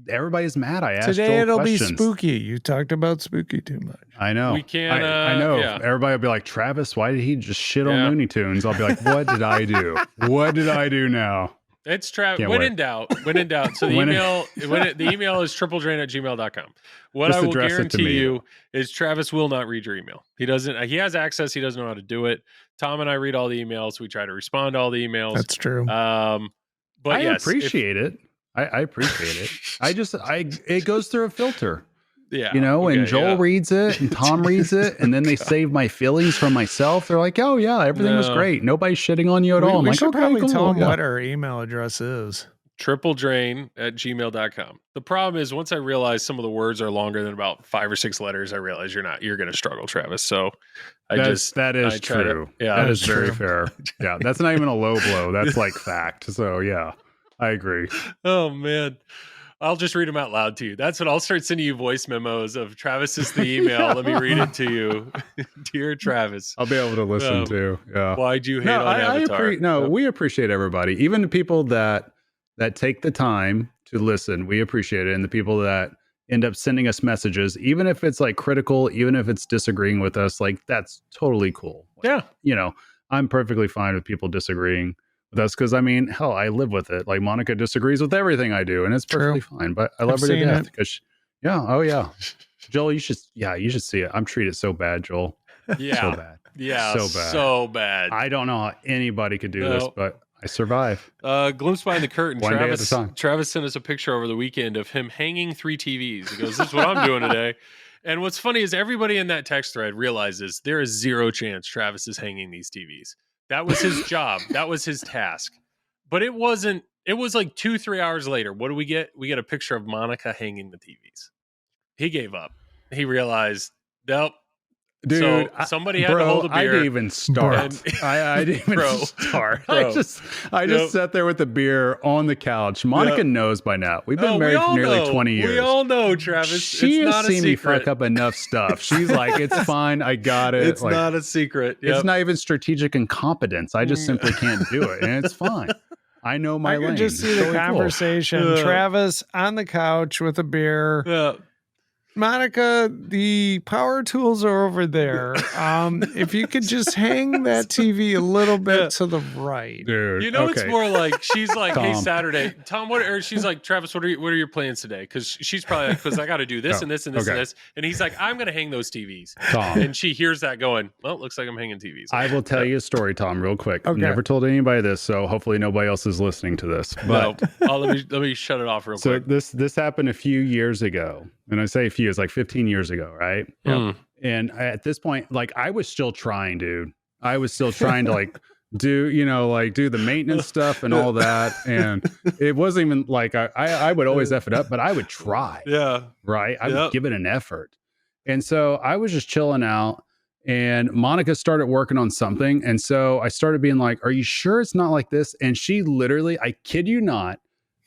Everybody's mad. I asked today Joel it'll questions. be spooky. You talked about spooky too much. I know. We can't. I know. Yeah. Everybody will be like, Travis, why did he just shit on Looney Tunes? I'll be like, what did I do? What did I do now? It's Travis. When in doubt. So the email is tripledrain@gmail.com. What I will guarantee you is Travis will not read your email. He doesn't. He has access. He doesn't know how to do it. Tom and I read all the emails. We try to respond to all the emails. That's true. But I appreciate it. I appreciate it. It goes through a filter. Yeah. You know, and Joel reads it and Tom reads it, and then they save my feelings from myself. They're like, oh yeah, everything was great. Nobody's shitting on you at all. We should probably tell them what our email address is. tripledrain@gmail.com. The problem is once I realize some of the words are longer than about 5 or 6 letters, I realize you're going to struggle, Travis. So that is true. That is very fair. Yeah. That's not even a low blow. That's like fact. So yeah, I agree. Oh man. I'll just read them out loud to you. That's what I'll start sending you voice memos of Travis is the email. Let me read it to you. Dear Travis. I'll be able to listen to. Yeah. Why'd you hate on Avatar? We appreciate everybody. Even the people that take the time to listen, we appreciate it. And the people that end up sending us messages, even if it's like critical, even if it's disagreeing with us, like that's totally cool. Yeah. You know, I'm perfectly fine with people disagreeing with us because I mean, hell, I live with it. Like Monica disagrees with everything I do, and it's perfectly fine. But I love her to death because, Joel, you should see it. I'm treated so bad, Joel. Yeah, so bad. Yeah, so bad. I don't know how anybody could do this, but I survive. Glimpse behind the curtain. One day at a time. Travis sent us a picture over the weekend of him hanging 3 TVs. He goes, "This is what I'm doing today." And what's funny is everybody in that text thread realizes there is zero chance Travis is hanging these TVs. That was his job. That was his task. But it wasn't. It was like 2-3 hours later. What do we get? We get a picture of Monica hanging the TVs. He gave up. He realized, nope, Dude, So somebody had to hold a beer. I didn't even start. I didn't even start. I just sat there with the beer on the couch. Monica knows by now. We've been married for nearly 20 years. We all know, Travis. She has seen me fuck up enough stuff. She's like, it's fine. I got it. It's not a secret. It's not even strategic incompetence. I just simply can't do it. And it's fine. I know my lane. I could just see the conversation. Travis on the couch with a beer. Yeah. Monica, the power tools are over there. If you could just hang that TV a little bit to the right. Dude, it's more like she's like, hey, Saturday, Tom, or she's like, Travis, what are your plans today? Because she's probably like, because I got to do this and this and this and this. And he's like, I'm going to hang those TVs. Tom. And she hears that going, well, it looks like I'm hanging TVs. I will tell you a story, Tom, real quick. I've never told anybody this, so hopefully nobody else is listening to this. But let me shut it off real quick. So this happened a few years ago. And I say a few, it's like 15 years ago, right? Yeah. And at this point, like I was still trying, dude. I was still trying to like do the maintenance stuff and all that. And it wasn't even like I would always F it up, but I would try. Yeah. Right. I would give it an effort. And so I was just chilling out and Monica started working on something. And so I started being like, are you sure it's not like this? And she literally, I kid you not,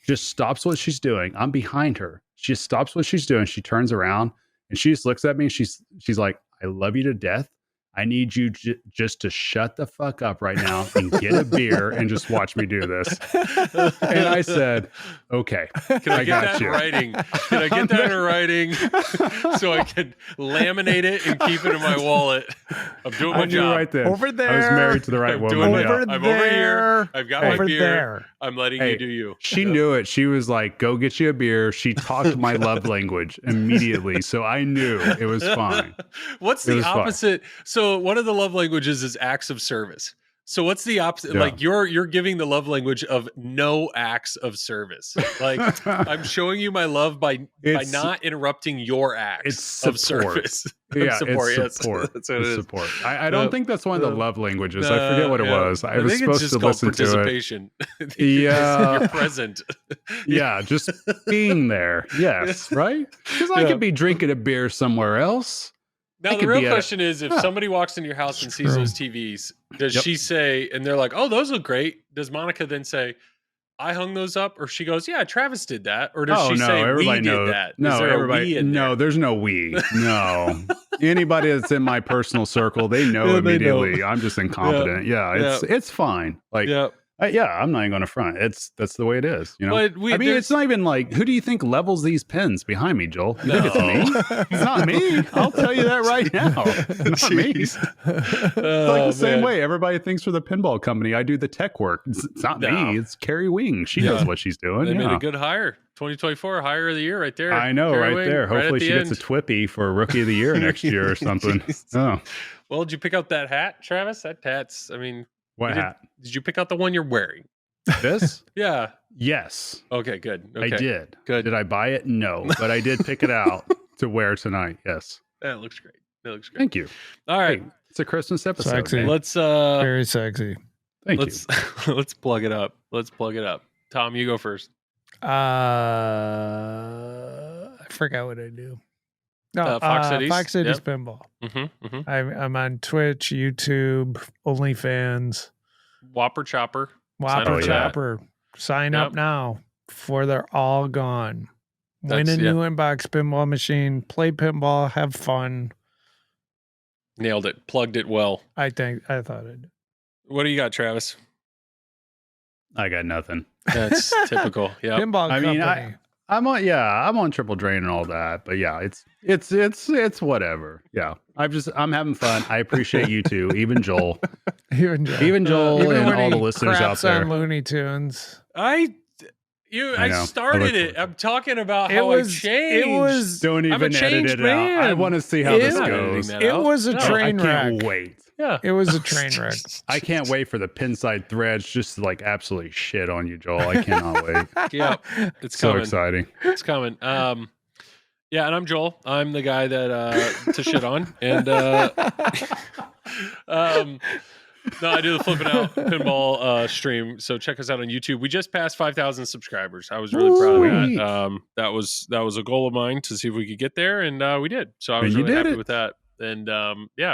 just stops what she's doing. I'm behind her. She just stops what she's doing. She turns around and she just looks at me. And she's like, I love you to death. I need you just to shut the fuck up right now and get a beer and just watch me do this. And I said, okay. Can I get that in writing? Can I get that in writing so I can laminate it and keep it in my wallet? I'm doing my job. Right then. Over there. I was married to the right woman. I'm over here. I've got my beer. There. I'm letting you do you. She knew it. She was like, go get you a beer. She talked my love language immediately. So I knew it was fine. What's the opposite? So one of the love languages is acts of service. So what's the opposite? Yeah. Like you're giving the love language of no acts of service. Like I'm showing you my love by not interrupting your acts of service. Yeah, support. It's support. Yes. That's what it is. Support. I don't think that's one of the love languages. I forget what it was. I was think supposed it's just to listen participation. To it. Yeah, you're present. Yeah, just being there. Yes, right. Because I could be drinking a beer somewhere else. Now, the real question is, if somebody walks into your house and sees those TVs, does she say, and they're like, oh, those look great. Does Monica then say, I hung those up? Or she goes, yeah, Travis did that. Or does she say, everybody did that? No, everybody. No, there's no we. No. Anybody that's in my personal circle, they know immediately. They know. I'm just incompetent. Yeah, it's fine. Like, I'm not even going to front. That's the way it is. You know, it's not even like, who do you think levels these pins behind me, Joel? You think it's me? It's not me. I'll tell you that right now. It's not me. It's like the same way everybody thinks for the pinball company, I do the tech work. It's not me. It's Carrie Wing. She knows what she's doing. They made a good hire. 2024 hire of the year right there. I know, Carrie Wing, there. Hopefully she gets a Twippy for Rookie of the Year next year or something. Oh. Well, did you pick out that hat, Travis? That hat's, I mean. What hat? Did you pick out the one you're wearing? This? Yeah. Yes. Okay, good. Okay. I did. Good. Did I buy it? No, but I did pick it out to wear tonight. Yes. That looks great. That looks great. Thank you. All right. Hey, it's a Christmas episode. Sexy. Let's very sexy. Thank you. Let's plug it up. Tom, you go first. I forgot what I do. No, Fox Cities. Fox Cities Pinball. I'm on Twitch, YouTube, OnlyFans. Whopper Chopper. Sign up now before they're all gone. Win a new inbox pinball machine. Play pinball. Have fun. Nailed it. Plugged it well. I thought I did. What do you got, Travis? I got nothing. That's typical. Yeah. Pinball company. I'm on Triple Drain and all that, but yeah, it's whatever. Yeah, I'm having fun. I appreciate you too, even Joel, even Joel, and all the listeners out there. On Looney Tunes. I started it. I'm talking about how I changed. Don't even edit it out. I want to see how this goes. It was a train wreck. I can't wait. Yeah, it was a train wreck. I can't wait for the pinside threads just to like absolutely shit on you, Joel. I cannot wait. Yeah, it's so coming. Exciting. It's coming. Yeah, and I'm Joel. I'm the guy that to shit on, and no, I do the Flipping Out Pinball stream. So check us out on YouTube. We just passed 5,000 subscribers. I was really proud of that. That was a goal of mine to see if we could get there, and we did. So I was really happy with that. And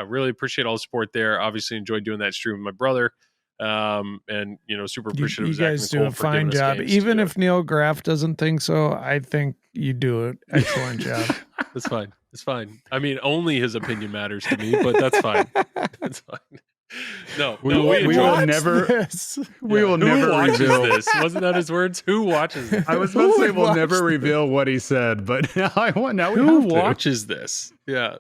really appreciate all the support there. Obviously enjoyed doing that stream with my brother. And super appreciative. You guys do a fine job. Even if Neil Graf doesn't think so, I think you do an excellent job. That's fine. It's fine. I mean, only his opinion matters to me, but that's fine. That's fine. We will never. We will never reveal this. Wasn't that his words? Who watches this? I was about to say we'll never reveal what he said, but now we Who have to. watches this? Yeah.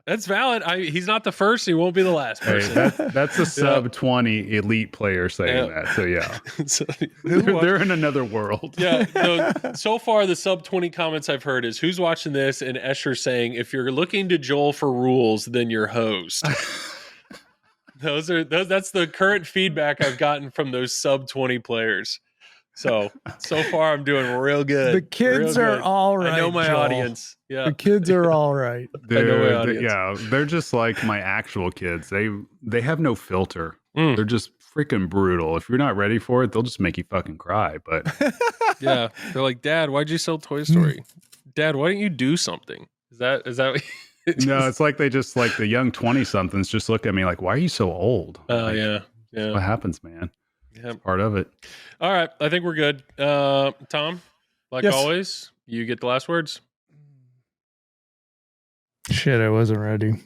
That's valid. He's not the first. He won't be the last person. Hey, that's a sub 20 elite player saying that. So yeah, so, they're in another world. Yeah. So far, the sub 20 comments I've heard is who's watching this, and Escher saying, if you're looking to Joel for rules, then you're host. That's the current feedback I've gotten from those sub 20 players. So far I'm doing real good. The kids are all right. I know my audience. Yeah. The kids are all right. They're just like my actual kids. They have no filter. They're just freaking brutal. If you're not ready for it, they'll just make you fucking cry. But yeah, they're like, Dad, why'd you sell Toy Story? Dad, why didn't you do something? Is that what no, it's like they just like the young 20-somethings just look at me like, why are you so old? Yeah. What happens, man? Yeah. It's part of it. All right. I think we're good. Tom, like always, you get the last words. Shit, I wasn't ready.